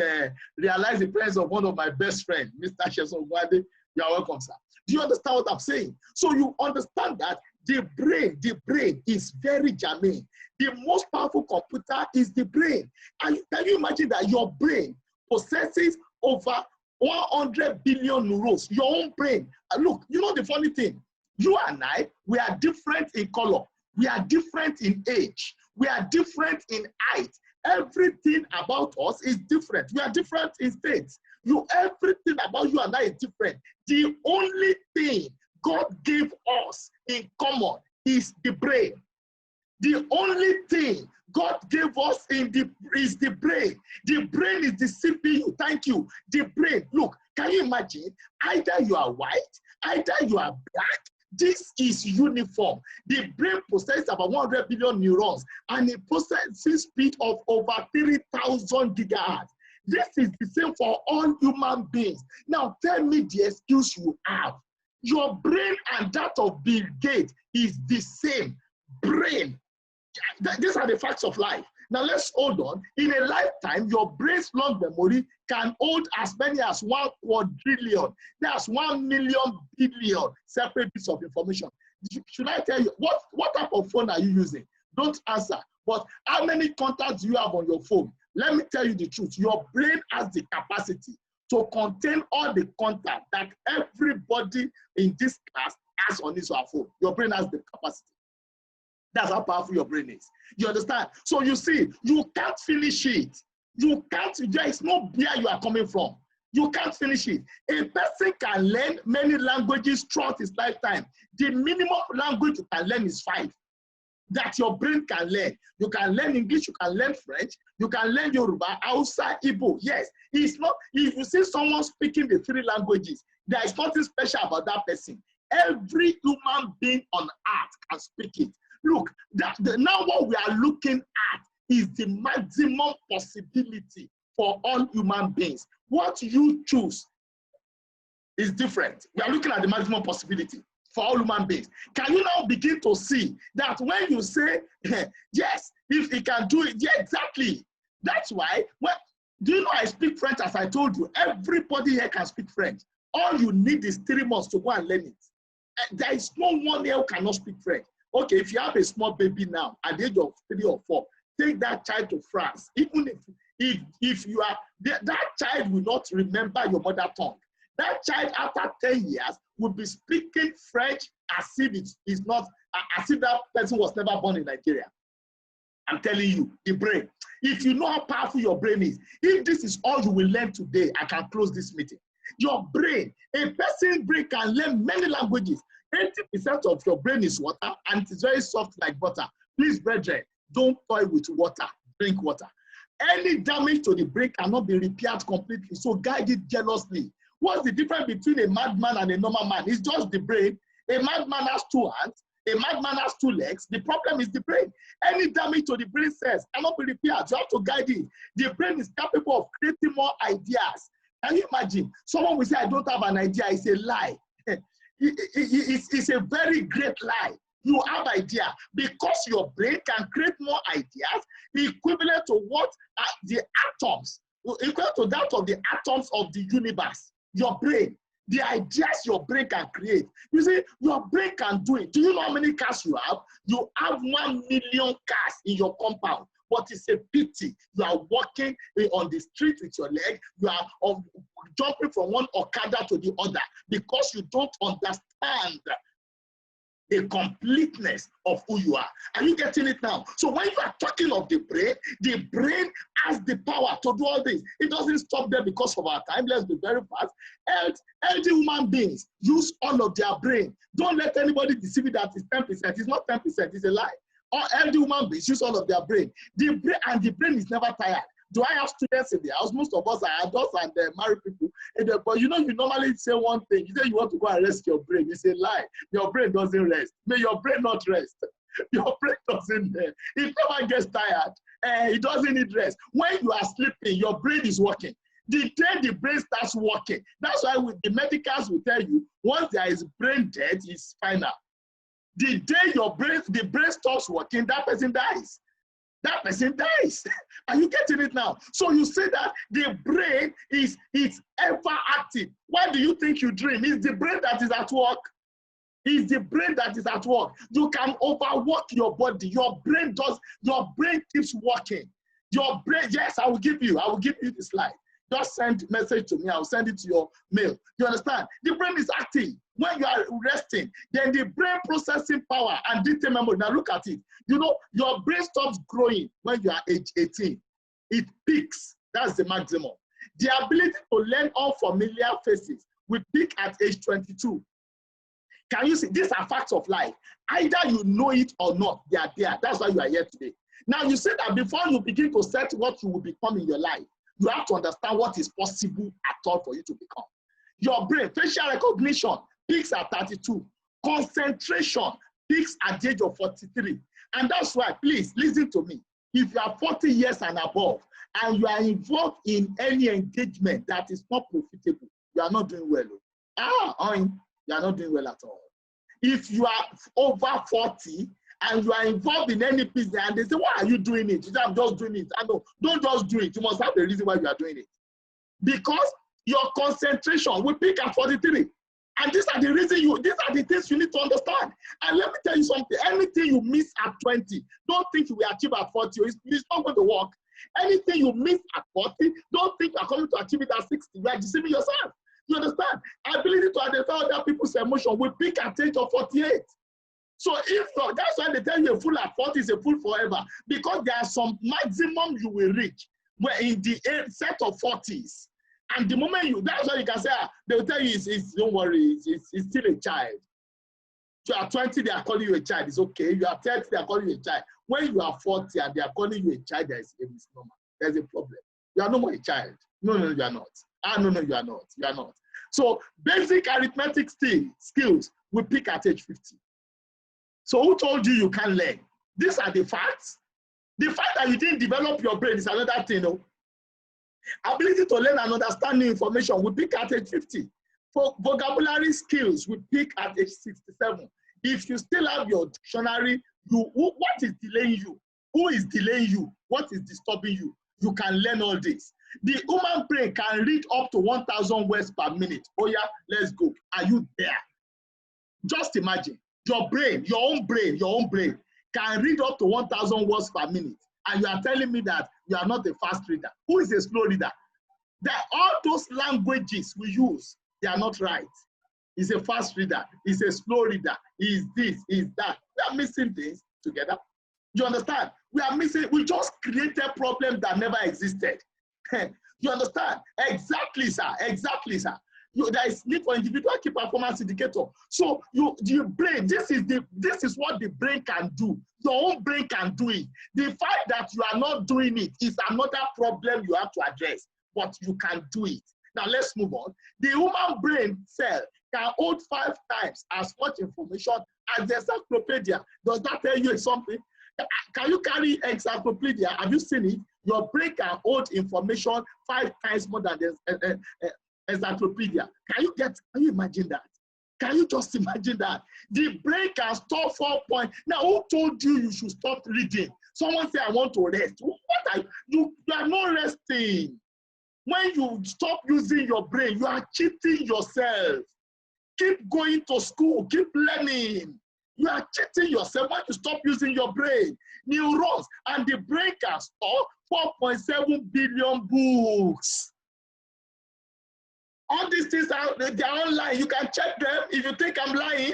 realize the presence of one of my best friends, Mr. Sheson Gwade. You are welcome, sir. Do you understand what I'm saying? So you understand that the brain is very germane. The most powerful computer is the brain. And can you imagine that your brain possesses over 100 billion neurons? Your own brain. And look, you know the funny thing? You and I, we are different in color. We are different in age. We are different in height. Everything about us is different. We are different in states. Everything about you and I is different. The only thing God gave us in common is the brain. The only thing God gave us is the brain. The brain is the CPU. Thank you. The brain. Look, can you imagine? Either you are white, either you are black. This is uniform. The brain possesses about 100 billion neurons, and it possesses speed of over 3,000 gigahertz. This is the same for all human beings. Now, tell me the excuse you have. Your brain and that of Bill Gates is the same brain. These are the facts of life. Now, let's hold on. In a lifetime, your brain's long memory can hold as many as 1 quadrillion. That's 1 million billion separate bits of information. Should I tell you, what type of phone are you using? Don't answer. But how many contacts do you have on your phone? Let me tell you the truth. Your brain has the capacity to contain all the contact that everybody in this class has on his or her phone. Your brain has the capacity. That's how powerful your brain is. You understand? So you see, you can't finish it. You can't, there is no where you are coming from. You can't finish it. A person can learn many languages throughout his lifetime. The minimum language you can learn is 5. That your brain can learn. You can learn English, you can learn French, you can learn Yoruba, Hausa, Igbo. Yes, it's not, if you see someone speaking the 3 languages, there is nothing special about that person. Every human being on earth can speak it. Look, now what we are looking at is the maximum possibility for all human beings. What you choose is different. We are looking at the maximum possibility for all human beings. Can you now begin to see that when you say, yes, if he can do it, yeah, exactly. That's why, do you know I speak French, as I told you? Everybody here can speak French. All you need is 3 months to go and learn it. And there is no one here who cannot speak French. Okay, if you have a small baby now, at the age of 3 or 4, take that child to France. Even if you are, that child will not remember your mother tongue. That child after 10 years will be speaking French as if it is not, as if that person was never born in Nigeria. I'm telling you, the brain. If you know how powerful your brain is, if this is all you will learn today, I can close this meeting. Your brain, a person's brain can learn many languages. 80% of your brain is water, and it is very soft like butter. Please, brethren, don't toy with water. Drink water. Any damage to the brain cannot be repaired completely, so guide it jealously. What's the difference between a madman and a normal man? It's just the brain. A madman has 2 hands. A madman has 2 legs. The problem is the brain. Any damage to the brain cells cannot be repaired. You have to guide it. The brain is capable of creating more ideas. Can you imagine? Someone will say, I don't have an idea. It's a lie. It's a very great lie. You have idea because your brain can create more ideas equivalent to what the atoms, equivalent to that of the atoms of the universe. Your brain, the ideas your brain can create. You see, your brain can do it. Do you know how many cars you have? You have 1 million cars in your compound. But it's a pity. You are walking on the street with your leg. You are jumping from one Okada to the other because you don't understand the completeness of who you are. Are you getting it now? So when you are talking of the brain has the power to do all this. It doesn't stop there because of our time. Let's be very fast. Healthy human beings use all of their brain. Don't let anybody deceive you that it's 10%. It's not 10%, it's a lie. All healthy human beings use all of their brain. The brain is never tired. Do I have students in the house? Most of us are adults and married people. But you know, you normally say one thing. You say you want to go and rest your brain. You say lie. Your brain doesn't rest. May your brain not rest. Your brain doesn't rest. It never gets tired. It doesn't need rest. When you are sleeping, your brain is working. The day the brain starts working, that's why the medicals will tell you, once there is brain death, it's final. The day the brain stops working, that person dies. That person dies. Are you getting it now? So you say that the brain is ever active. Why do you think you dream? It's the brain that is at work. It's the brain that is at work. You can overwork your body. Your brain keeps working. Your brain, yes, I will give you the slide. Just send message to me. I'll send it to your mail. You understand? The brain is active. When you are resting, then the brain processing power and detailed memory. Now look at it. You know, your brain stops growing when you are age 18. It peaks. That's the maximum. The ability to learn unfamiliar faces will peak at age 22. Can you see? These are facts of life. Either you know it or not, they are there. That's why you are here today. Now you say that before you begin to set what you will become in your life, you have to understand what is possible at all for you to become. Your brain, facial recognition, peaks at 32. Concentration peaks at the age of 43. And that's why, please, listen to me. If you are 40 years and above, and you are involved in any engagement that is not profitable, you are not doing well. You are not doing well at all. If you are over 40, and you are involved in any business, and they say, why are you doing it? You say, I'm just doing it. I know, don't just do it. You must have a reason why you are doing it. Because your concentration will peak at 43. And these are the things you need to understand. And let me tell you something. Anything you miss at 20, don't think you will achieve at 40. It's not going to work. Anything you miss at 40, don't think you're going to achieve it at 60. You are deceiving yourself. You understand? Ability to identify other people's emotion will peak at the age of 48. So that's why they tell you a fool at 40 is a fool forever, because there are some maximum you will reach where in the set of 40s. And the moment that's why you can say, they will tell you, don't worry, it's still a child. So at 20, they are calling you a child, it's okay. You are 30, they are calling you a child. When you are 40 and they are calling you a child, there is a misnomer. There's a problem. You are no more a child. No, you are not. No, you are not. You are not. So basic arithmetic skills will peak at age 50. So who told you can't learn? These are the facts. The fact that you didn't develop your brain is another thing. No? Ability to learn and understand new information will peak at age 50. For vocabulary skills will peak at age 67. If you still have your dictionary, what is delaying you? Who is delaying you? What is disturbing you? You can learn all this. The human brain can read up to 1,000 words per minute. Oh yeah, let's go. Are you there? Just imagine. Your brain, your own brain can read up to 1,000 words per minute. And you are telling me that you are not a fast reader. Who is a slow reader? That all those languages we use, they are not right. He's a fast reader. He's a slow reader. He's this, he's that. We are missing things together. You understand? We just created problems that never existed. You understand? Exactly, sir. Exactly, sir. There is need for individual key performance indicator. So the brain, this is what the brain can do. Your own brain can do it. The fact that you are not doing it is another problem you have to address, but you can do it. Now let's move on. The human brain cell can hold 5 times as much information as the encyclopedia. Does that tell you something? Can you carry encyclopedia? Have you seen it? Your brain can hold information 5 times more than the encyclopedia. Can you imagine that? Can you just imagine that? The brain can store 4 points. Now, who told you should stop reading? Someone say, I want to rest. You are not resting. When you stop using your brain, you are cheating yourself. Keep going to school, keep learning. You are cheating yourself when you stop using your brain. Neurons, and the brain can store 4.7 billion books. All these things they're online. You can check them if you think I'm lying.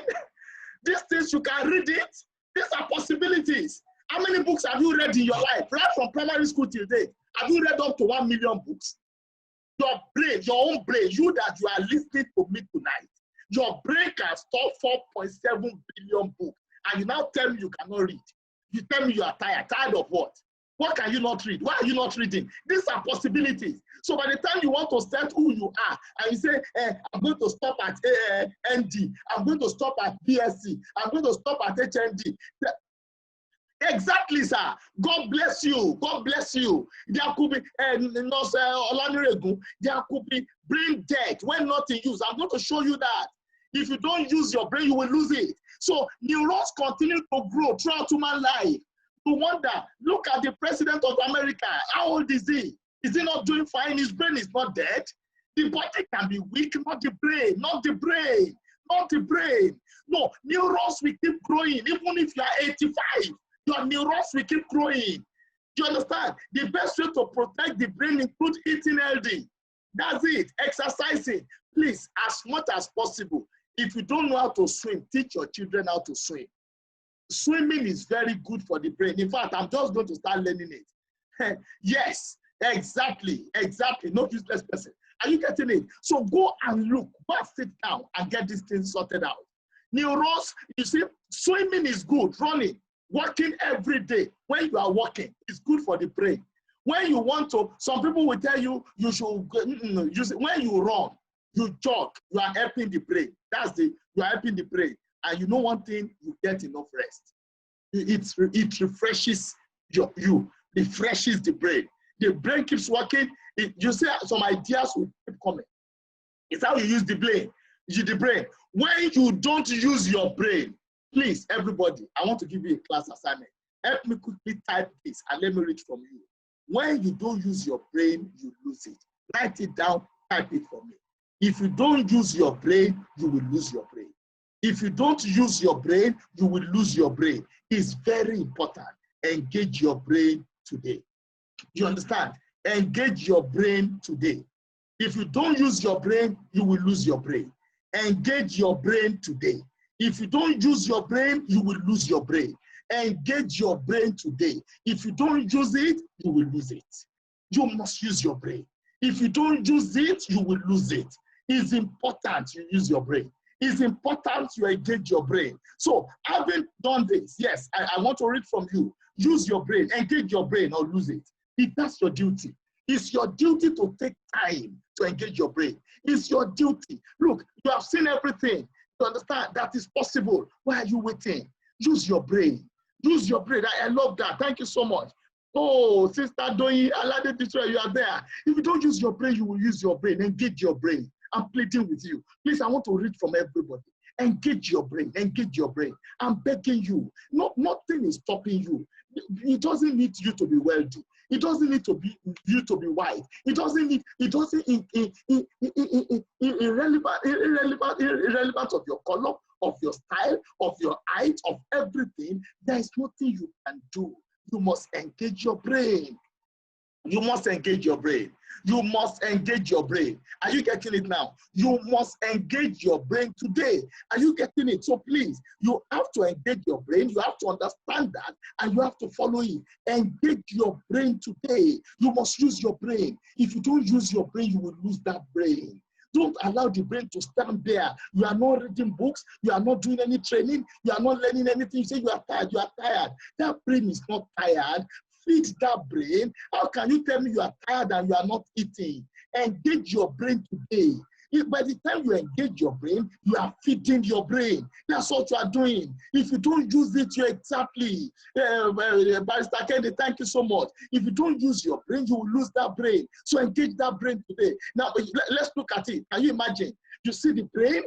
These things, you can read it. These are possibilities. How many books have you read in your life, right from primary school till date? Have you read up to 1 million books? Your brain, your own brain, you that you are listening to me tonight, your brain can store 4.7 billion books, and you now tell me you cannot read. You tell me you are tired. Tired of what? What can you not read? Why are you not reading? These are possibilities. So by the time you want to set who you are, and you say, I'm going to stop at ND, I'm going to stop at BSc, I'm going to stop at HND. Exactly, sir. God bless you. God bless you. There could be there could be brain death when not in use. I'm going to show you that. If you don't use your brain, you will lose it. So neurons continue to grow throughout human life. No wonder, look at the president of America. How old is he? Is he not doing fine? His brain is not dead. The body can be weak, not the brain, not the brain, not the brain. No, neurons will keep growing. Even if you are 85, your neurons will keep growing. Do you understand? The best way to protect the brain includes eating healthy. That's it. Exercising. Please, as much as possible. If you don't know how to swim, teach your children how to swim. Swimming is very good for the brain. In fact, I'm just going to start learning it. Yes, exactly, exactly. No useless person. Are you getting it? So go and look, go and sit down and get this thing sorted out. Neurons, you see, swimming is good, running, walking every day. When you are walking, it's good for the brain. When you want to, some people will tell you, you should, when you run, you jog, you are helping the brain. You are helping the brain. And you know one thing, you get enough rest. It refreshes you, refreshes the brain. The brain keeps working. You see, some ideas will keep coming. It's how you use the brain. When you don't use your brain, please, everybody, I want to give you a class assignment. Help me quickly type this and let me read from you. When you don't use your brain, you lose it. Write it down, type it for me. If you don't use your brain, you will lose your brain. If you don't use your brain, you will lose your brain. It's very important. Engage your brain today. You understand? Engage your brain today. If you don't use your brain, you will lose your brain. Engage your brain today. If you don't use your brain, you will lose your brain. Engage your brain today. If you don't use it, you will lose it. You must use your brain. If you don't use it, you will lose it. It's important you use your brain. It's important you engage your brain. So having done this, yes, I want to read from you. Use your brain, engage your brain or lose it. If that's your duty. It's your duty to take time to engage your brain. It's your duty. Look, you have seen everything. You understand that is possible. Why are you waiting? Use your brain. Use your brain. I love that. Thank you so much. Oh, Sister Doyi, Alade Detroit, you are there. If you don't use your brain, you will use your brain. Engage your brain. I'm pleading with you. Please, I want to read from everybody. Engage your brain. Engage your brain. I'm begging you. Nothing is stopping you. It doesn't need you to be wealthy. It doesn't need to be you to be white. It doesn't irrelevant of your color, of your style, of your height, of everything. There is nothing you can do. You must engage your brain. You must engage your brain. You must engage your brain. Are you getting it now? You must engage your brain today. Are you getting it? So please, you have to engage your brain. You have to understand that and you have to follow it. Engage your brain today. You must use your brain. If you don't use your brain, you will lose that brain. Don't allow the brain to stand there. You are not reading books. You are not doing any training. You are not learning anything. You say you are tired. You are tired. That brain is not tired. Feed that brain. How can you tell me you are tired and you are not eating? Engage your brain today. If by the time you engage your brain, you are feeding your brain. That's what you are doing. If you don't use it, you exactly. Barrister Kennedy, thank you so much. If you don't use your brain, you will lose that brain. So engage that brain today. Now, let's look at it. Can you imagine? You see the brain?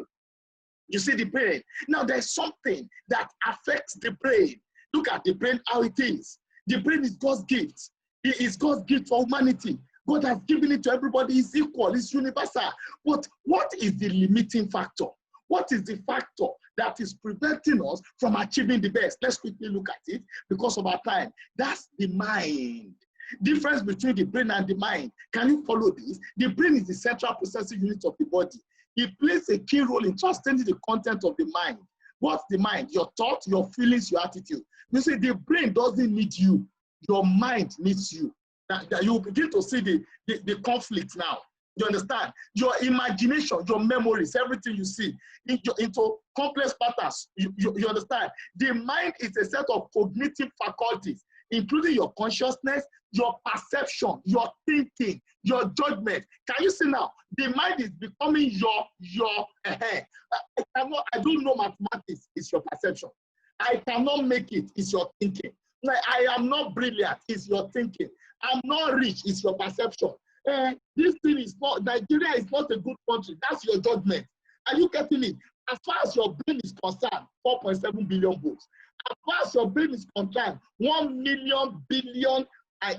You see the brain. Now, there's something that affects the brain. Look at the brain, how it is. The brain is God's gift. It is God's gift for humanity. God has given it to everybody. It's equal. It's universal. But what is the limiting factor? What is the factor that is preventing us from achieving the best? Let's quickly look at it because of our time. That's the mind. Difference between the brain and the mind. Can you follow this? The brain is the central processing unit of the body. It plays a key role in transcending the content of the mind. What's the mind? Your thought, your feelings, your attitude. You see, the brain doesn't need you. Your mind needs you. That you begin to see the conflict now. You understand? Your imagination, your memories, everything you see into complex patterns. You understand? The mind is a set of cognitive faculties, including your consciousness, your perception, your thinking, your judgment. Can you see now? The mind is becoming your I don't know mathematics, it's your perception. I cannot make it, it's your thinking. I am not brilliant, it's your thinking. I'm not rich, it's your perception. This thing is not, Nigeria is not a good country, that's your judgment. Are you getting it? As far as your brain is concerned, 4.7 billion books. As far as your brain is concerned, 1 million billion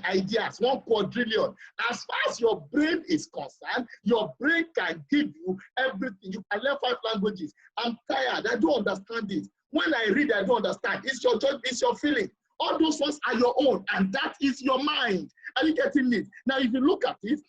ideas, 1 quadrillion. As far as your brain is concerned, your brain can give you everything. You can learn 5 languages. I'm tired, I don't understand it. When I read, I don't understand. It's your judgment, it's your feeling. All those ones are your own, and that is your mind. Are you getting it? Now, if you look at it,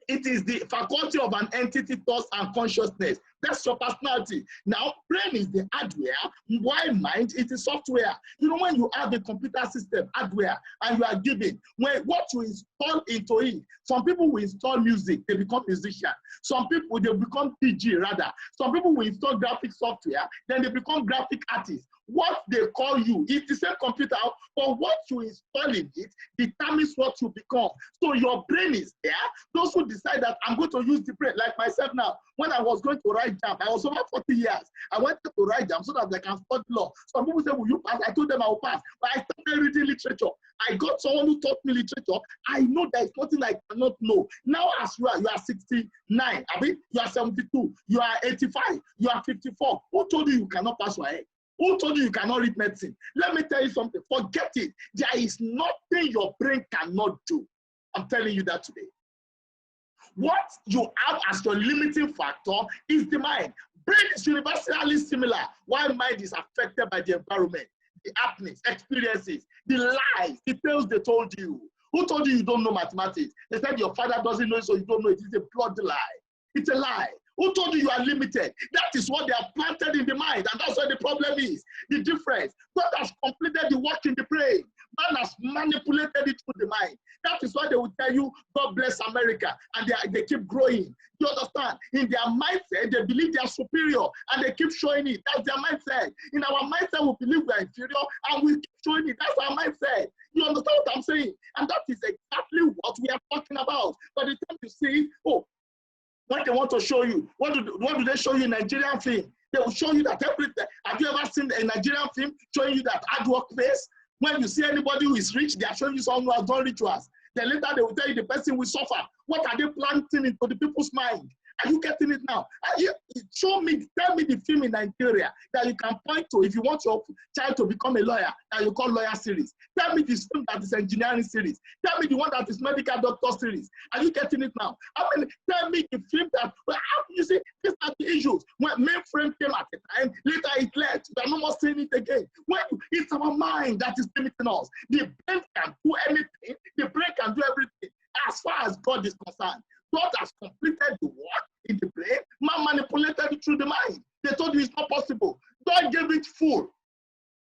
it is the faculty of an entity, thoughts, and consciousness. That's your personality. Now, brain is the hardware, while mind is the software. You know, when you have a computer system, hardware, and you are given, what you install into it, some people will install music, they become musicians. Some people, they become PG rather. Some people will install graphic software, then they become graphic artists. What they call you, it's the same computer, but what you install in it determines what you become. So your brain is there. Those who decide that I'm going to use the brain, like myself now, when I was going to write JAMB, I was over 40 years. I went to write JAMB so that I can study law. Some people say, will you pass? I told them I will pass. But I started reading literature. I got someone who taught me literature. I know there is nothing I cannot know. Now as you are 69, I mean, you are 72, you are 85, you are 54. Who told you you cannot pass your head? Who told you you cannot read medicine? Let me tell you something. Forget it. There is nothing your brain cannot do. I'm telling you that today. What you have as your limiting factor is the mind. Brain is universally similar, while mind is affected by the environment, the happenings, experiences, the lies, the tales they told you. Who told you you don't know mathematics? They said your father doesn't know it, so you don't know it. It's a bloody lie. It's a lie. Who told you you are limited? That is what they have planted in the mind, and that's where the problem is. The difference. God has completed the work in the brain. Man has manipulated it through the mind. That is why they will tell you, God bless America, and they keep growing. You understand? In their mindset, they believe they are superior, and they keep showing it. That's their mindset. In our mindset, we believe we are inferior, and we keep showing it. That's our mindset. You understand what I'm saying? And that is exactly what we are talking about. By the time you see, oh, what they want to show you, what do they show you in Nigerian film? They will show you that everything. Have you ever seen a Nigerian film showing you that hard work face? When you see anybody who is rich, they are showing you someone who has done rituals. Then later they will tell you the person will suffer. What are they planting into the people's mind? Are you getting it now? Tell me the film in Nigeria that you can point to if you want your child to become a lawyer, that you call lawyer series. Tell me this film that is engineering series. Tell me the one that is medical doctor series. Are you getting it now? I mean, tell me the film that, well, you see, these are the issues. When mainframe came at the time, later it left. We are no more seeing it again. When it's our mind that is limiting us. The brain can do anything. The brain can do everything. As far as God is concerned, God has completed the work in the brain. Man manipulated it through the mind. They told you it's not possible. God gave it full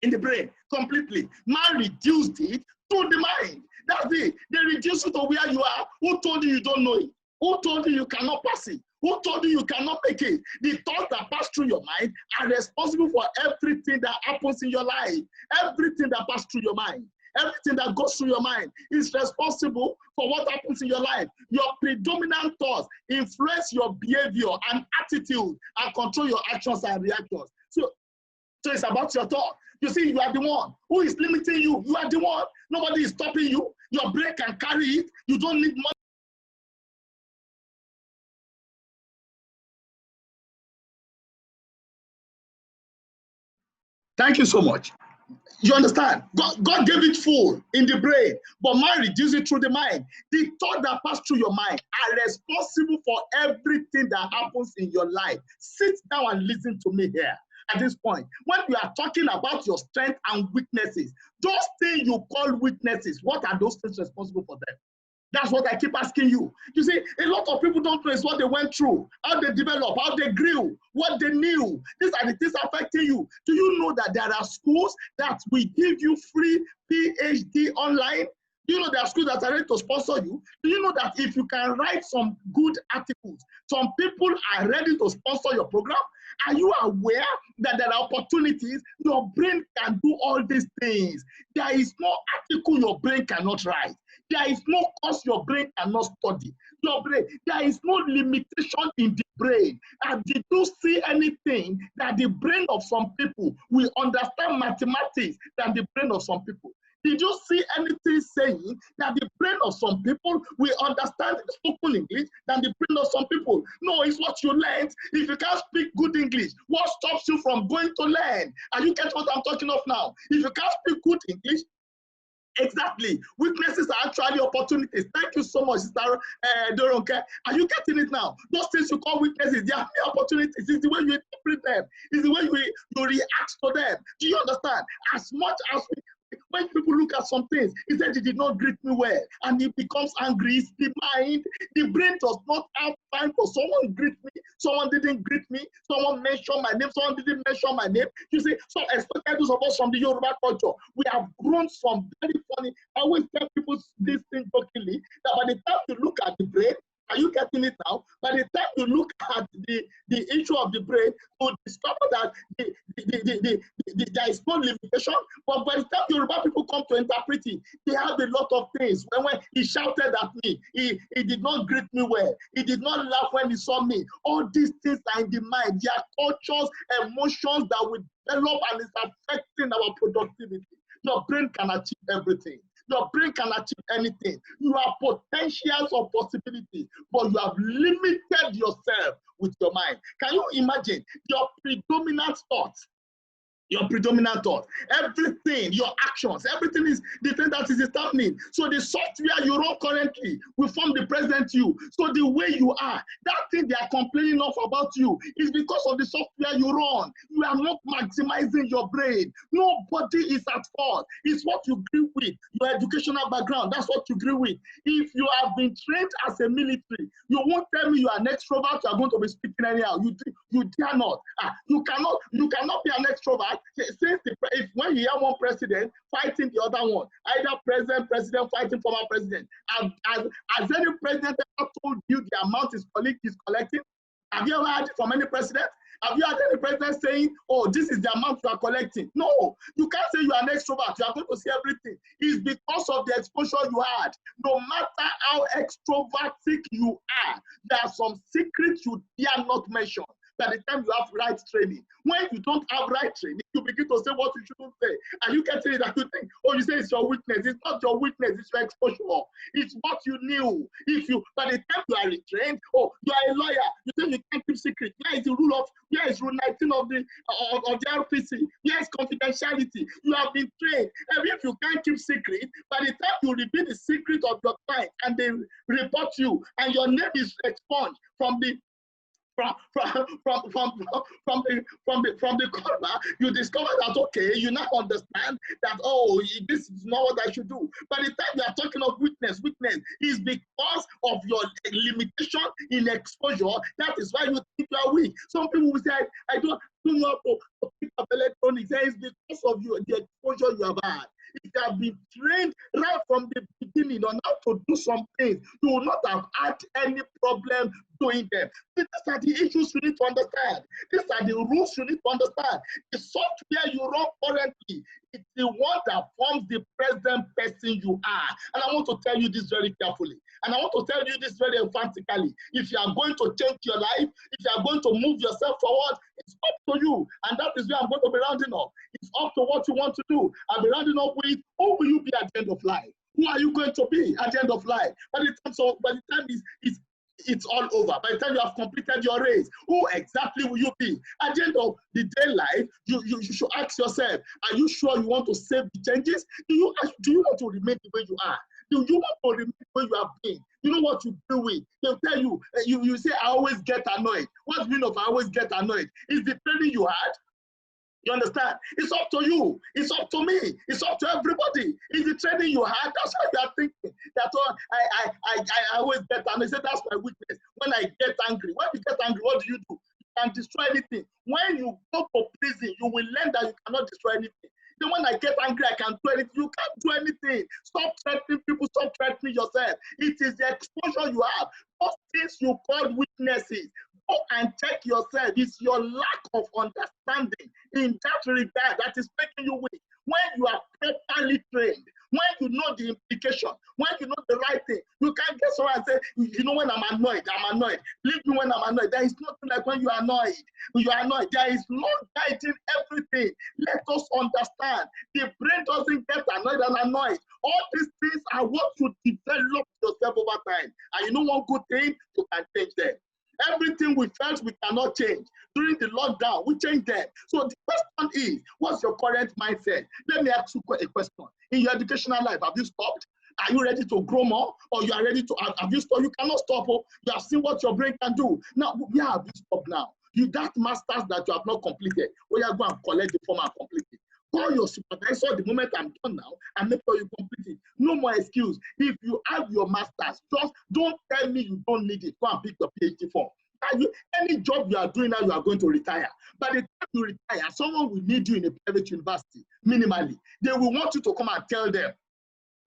in the brain completely. Man reduced it to the mind. That's it. They reduced it to where you are. Who told you you don't know it? Who told you you cannot pass it? Who told you you cannot make it? The thoughts that pass through your mind are responsible for everything that happens in your life. Everything that passes through your mind. Everything that goes through your mind is responsible for what happens in your life. Your predominant thoughts influence your behavior and attitude and control your actions and reactions. So it's about your thought. You see, you are the one who is limiting you. You are the one. Nobody is stopping you. Your brain can carry it. You don't need money. Thank you so much. You understand? God gave it full in the brain, but man reduced it through the mind. The thought that pass through your mind are responsible for everything that happens in your life. Sit down and listen to me here at this point. When we are talking about your strengths and weaknesses, those things you call weaknesses, what are those things responsible for them? That's what I keep asking you. You see, a lot of people don't know is what they went through, how they developed, how they grew, what they knew. These are the things affecting you. Do you know that there are schools that will give you free PhD online? Do you know there are schools that are ready to sponsor you? Do you know that if you can write some good articles, some people are ready to sponsor your program? Are you aware that there are opportunities? Your brain can do all these things. There is no article your brain cannot write. There is no course your brain cannot study. Your brain, there is no limitation in the brain. And did you see anything that the brain of some people will understand mathematics than the brain of some people? Did you see anything saying that the brain of some people will understand spoken English than the brain of some people? No, it's what you learned. If you can't speak good English, what stops you from going to learn? Are you getting what I'm talking of now? If you can't speak good English, exactly. Weaknesses are actually opportunities. Thank you so much, Sister Doronke. Are you getting it now? Those things you call weaknesses, they are opportunities. It's the way you interpret them. It's the way you react to them. Do you understand? As much as when people look at some things, he said he did not greet me well, and he becomes angry. It's the mind. The brain does not have time for someone greet me, someone didn't greet me, someone mentioned my name, someone didn't mention my name. You see, so especially those of us from the Yoruba culture, we have grown some very funny. I always tell people this thing jokingly that by the time you look at the brain, are you getting it now? By the time you look at the issue of the brain, you discover that there is no limitation. But by the time Yoruba people come to interpret it, they have a lot of things. When he shouted at me, he did not greet me well. He did not laugh when he saw me. All these things are in the mind. They are cultures, emotions that will develop and is affecting our productivity. Your brain can achieve everything. Your brain can achieve anything. You have potentials of possibility, but you have limited yourself with your mind. Can you imagine your predominant thoughts? Your predominant thought, everything, your actions, everything is the thing that is happening. So the software you run currently will form the present you. So the way you are, that thing they are complaining of about you is because of the software you run. You are not maximizing your brain. Nobody is at fault. It's what you grew with, your educational background. That's what you grew with. If you have been trained as a military, you won't tell me you are an extrovert. You are going to be speaking anyhow. You dare not. You cannot be an extrovert. Since when you hear one president fighting the other one, either president fighting former president, has any president ever told you the amount is collecting? Have you ever heard it from any president? Have you had any president saying, oh, this is the amount you are collecting? No, you can't say you are an extrovert. You are going to see everything. It's because of the exposure you had. No matter how extrovertic you are, there are some secrets you dare not mention. By the time you have right training. When you don't have right training, you begin to say what you shouldn't say. And you get it that you think, oh, you say it's your weakness. It's not your weakness, it's your exposure. It's what you knew. If you, by the time you are retrained, oh, you are a lawyer, you say you can't keep secret. Here is the rule rule 19 of the RPC. Here is confidentiality. You have been trained. And if you can't keep secret, by the time you reveal the secret of your client and they report you and your name is expunged from the corner, you discover that, okay, you now understand that, oh, this is not what I should do. By the time you are talking of weakness is because of your limitation in exposure. That is why you think you are weak. Some people will say, I don't know how to pick up electronics. It's because of the exposure you have had. If you have been trained right from the beginning on how to do some things, you will not have had any problem doing them. These are the issues you need to understand. These are the rules you need to understand. The software you run currently, it's the one that forms the present person you are. And I want to tell you this very carefully. And I want to tell you this very emphatically. If you are going to change your life, if you are going to move yourself forward, it's up to you. And that is where I'm going to be rounding up. It's up to what you want to do. I'll be rounding up with, who will you be at the end of life? Who are you going to be at the end of life? By the time it's all over, by the time you have completed your race, who exactly will you be? At the end of the day life, you should ask yourself, are you sure you want to save the changes? Do you want to remain the way you are? Do you want to remain where you have been? You know what you do with? They'll tell you, you say, I always get annoyed. What's the meaning of I always get annoyed? Is the training you had? You understand? It's up to you. It's up to me. It's up to everybody. It's the training you had. That's how you are thinking. That all I always get angry. They say that's my weakness. When I get angry, when you get angry, what do? You can destroy anything. When you go to prison, you will learn that you cannot destroy anything. Then when I get angry, I can do anything. You can't do anything. Stop threatening people. Stop threatening yourself. It is the exposure you have. Those things you call weaknesses. Go and check yourself. It's your lack of understanding in that regard that is making you weak. When you are properly trained, when you know the implication, when you know the right thing, you can't get someone and say, you know, when I'm annoyed, I'm annoyed. Leave me when I'm annoyed. There is nothing like when you are annoyed. When you are annoyed, there is no guiding everything. Let us understand. The brain doesn't get annoyed and annoyed. All these things are what you develop yourself over time. And you know one good thing, you can change them. Everything we felt we cannot change. During the lockdown, we changed them. So the question is, what's your current mindset? Let me ask you a question. In your educational life, have you stopped? Are you ready to grow more? Or you are ready to, have you stopped? You cannot stop. Oh. You have seen what your brain can do. Now, where have you stopped now? That masters that you have not completed, where you go and collect the form and complete it. Call your supervisor the moment I'm done now and make sure you complete it. No more excuse. If you have your master's, just don't tell me you don't need it. Go and pick your PhD form. Any job you are doing now, you are going to retire. By the time you retire, someone will need you in a private university, minimally. They will want you to come and tell them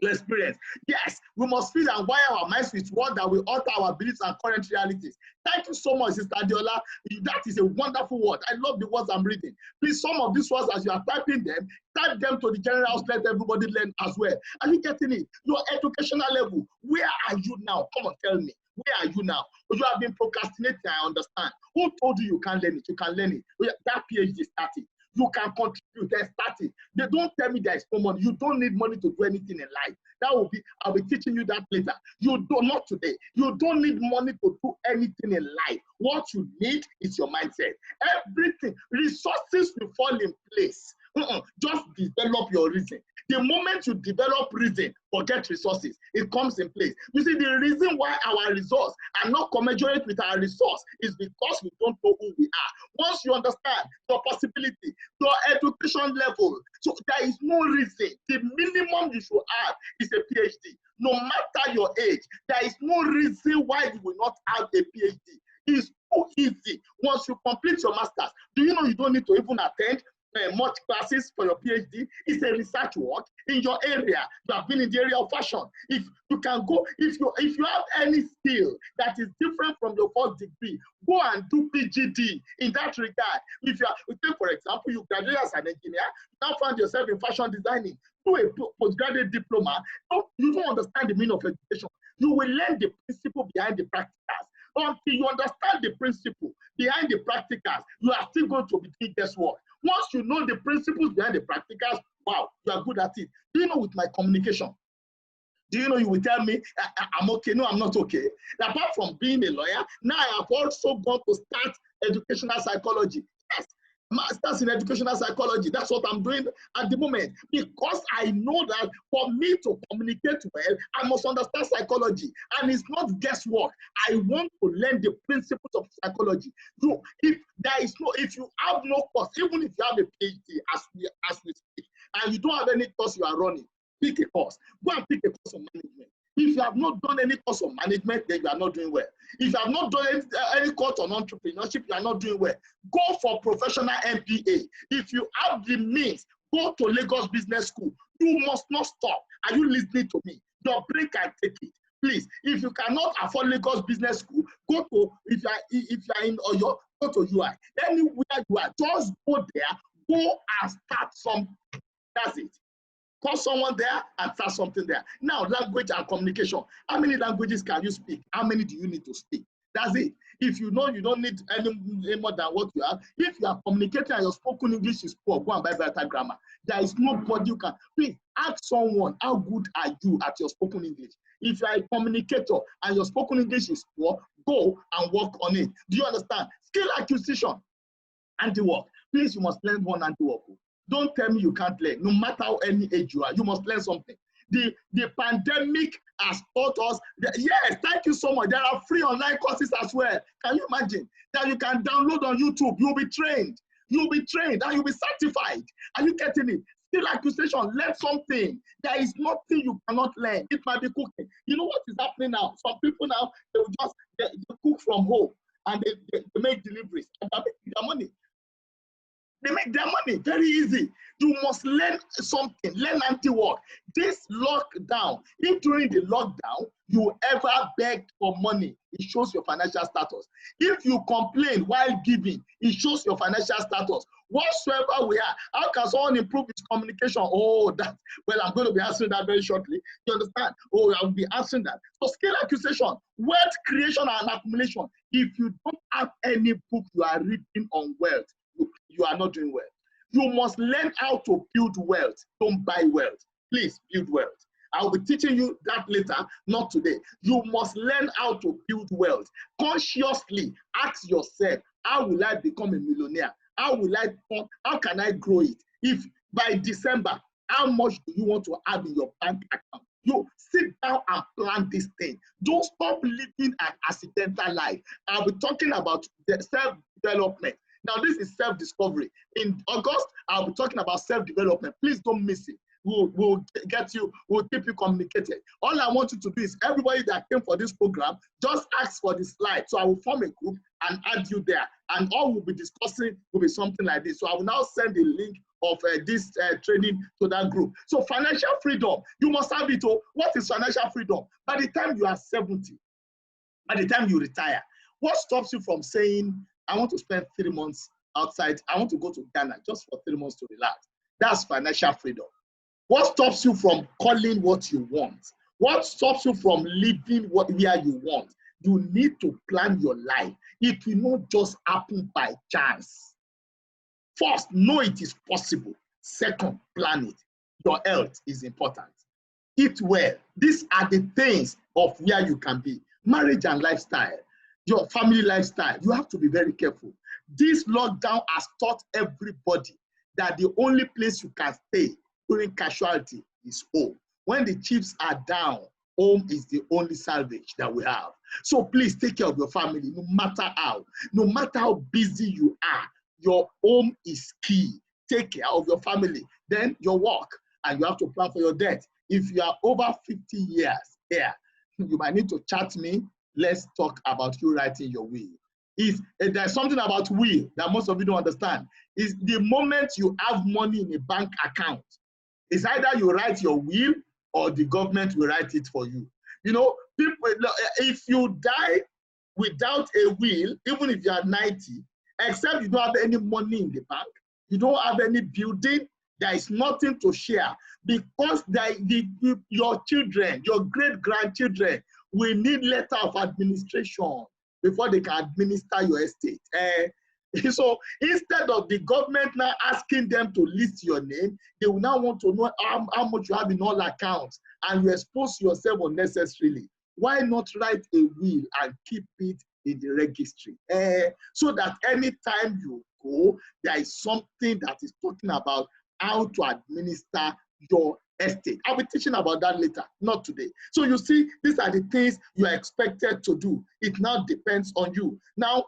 your experience. Yes, we must feel and wire our minds with words that will alter our beliefs and current realities. Thank you so much, Sister Adiola. That is a wonderful word. I love the words I'm reading. Please, some of these words, as you are typing them, type them to the general house, let everybody learn as well. Are you getting it? Your educational level, where are you now? Come on, tell me. Where are you now? You have been procrastinating, I understand. Who told you you can't learn it? You can learn it. That PhD started. You can contribute, then start it. They don't tell me there is no money. You don't need money to do anything in life. That will be, I'll be teaching you that later. You do not today. You don't need money to do anything in life. What you need is your mindset. Everything, resources will fall in place. Just develop your reason. The moment you develop reason, forget resources, it comes in place. You see, the reason why our resource are not commensurate with our resource is because we don't know who we are. Once you understand your possibility, your education level, so there is no reason. The minimum you should have is a PhD. No matter your age, there is no reason why you will not have a PhD. It's so easy. Once you complete your master's, do you know you don't need to even attend much classes for your PhD? It's a research work in your area. You have been in the area of fashion. If you can go, if you have any skill that is different from your first degree, go and do PGD in that regard. If you are, take for example, you graduate as an engineer, now find yourself in fashion designing, do a postgraduate diploma. You don't understand the meaning of education. You will learn the principle behind the practicals. Until you understand the principle behind the practicals, you are still going to be doing guesswork. Once you know the principles behind the practicals, wow, you are good at it. Do you know with my communication? Do you know you will tell me, I'm okay? No, I'm not okay. Apart from being a lawyer, now I have also gone to start educational psychology. Yes, masters in educational psychology. That's what I'm doing at the moment, because I know that for me to communicate well, I must understand psychology, and it's not guesswork. I want to learn the principles of psychology. If you have no course, even if you have a PhD as we speak, and you don't have any course you are running, pick a course. Go and pick a course on management. If you have not done any course on management, then you are not doing well. If you have not done any course on entrepreneurship, you are not doing well. Go for professional MBA. If you have the means, go to Lagos Business School. You must not stop. Are you listening to me? Your brain can take it. Please, if you cannot afford Lagos Business School, go to, if you are in Oyo, go to UI. Anywhere you are, just go there, go and start something. That's it. Call someone there and start something there. Now, language and communication. How many languages can you speak? How many do you need to speak? That's it. If you know you don't need any more than what you have, if you are communicating and your spoken English is poor, go and buy better grammar. There is nobody you can. Please ask someone, how good are you at your spoken English? If you are a communicator and your spoken English is poor, go and work on it. Do you understand? Skill acquisition, handiwork. Please, you must learn one handiwork. Don't tell me you can't learn. No matter how any age you are, you must learn something. The pandemic has taught us that, yes, thank you so much. There are free online courses as well. Can you imagine that you can download on YouTube? You'll be trained. You'll be trained and you'll be certified. Are you getting it? Skill acquisition, learn something. There is nothing you cannot learn. It might be cooking. You know what is happening now? Some people now, they will just they cook from home and they make deliveries and they make their money. They make their money very easy. You must learn something, learn anti-work. This lockdown, if during the lockdown you ever begged for money, it shows your financial status. If you complain while giving, it shows your financial status. Whatsoever we are, how can someone improve his communication? Oh, that, well, I'm going to be answering that very shortly. You understand? Oh, I'll be answering that. So skill acquisition, wealth creation and accumulation. If you don't have any book you are reading on wealth, you are not doing well. You must learn how to build wealth. Don't buy wealth. Please build wealth. I'll be teaching you that later, not today. You must learn how to build wealth. Consciously ask yourself, how will I become a millionaire? How can I grow it? If by December, how much do you want to have in your bank account? You sit down and plan this thing. Don't stop living an accidental life. I'll be talking about the self-development. Now, this is self-discovery. In August, I'll be talking about self-development. Please don't miss it. We'll get you, we'll keep you communicated. All I want you to do is, everybody that came for this program, just ask for the slide. So I will form a group and add you there. And all we'll be discussing will be something like this. So I will now send the link of this training to that group. So financial freedom, you must have it. What is financial freedom? By the time you are 70, by the time you retire, what stops you from saying, I want to spend 3 months outside. I want to go to Ghana just for 3 months to relax. That's financial freedom. What stops you from calling what you want? What stops you from living where you want? You need to plan your life. It will not just happen by chance. First, know it is possible. Second, plan it. Your health is important. Eat well. These are the things of where you can be. Marriage and lifestyle. Your family lifestyle, you have to be very careful. This lockdown has taught everybody that the only place you can stay during casualty is home. When the chips are down, home is the only salvage that we have. So please take care of your family, no matter how busy you are. Your home is key. Take care of your family, then your work, and you have to plan for your debt. If you are over 50 years here, you might need to chat me. Let's talk about you writing your will. There's something about will that most of you don't understand. Is the moment you have money in a bank account, it's either you write your will or the government will write it for you. You know, people, if you die without a will, even if you are 90, except you don't have any money in the bank, you don't have any building, there is nothing to share, because your children, your great-grandchildren, will need letter of administration before they can administer your estate. So instead of the government now asking them to list your name, they will now want to know how much you have in all accounts, and you expose yourself unnecessarily. Why not write a will and keep it in the registry? So that anytime you go, there is something that is talking about how to administer your estate. I'll be teaching about that later, not today. So you see, these are the things you are expected to do. It now depends on you. Now,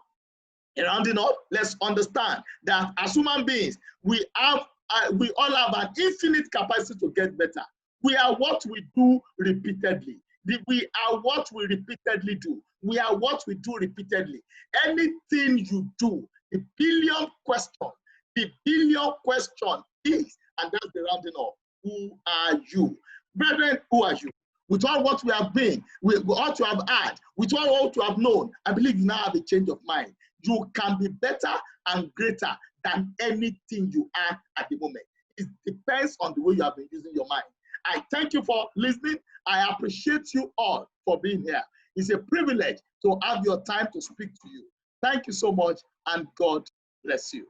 rounding up, let's understand that as human beings, we all have an infinite capacity to get better. We are what we do repeatedly. We are what we repeatedly do. We are what we do repeatedly. Anything you do, the billion question is, and that's the rounding up. Who are you? Brethren, who are you? With all what we have been, with all you have had, with all what you have known, I believe you now have a change of mind. You can be better and greater than anything you are at the moment. It depends on the way you have been using your mind. I thank you for listening. I appreciate you all for being here. It's a privilege to have your time to speak to you. Thank you so much, and God bless you.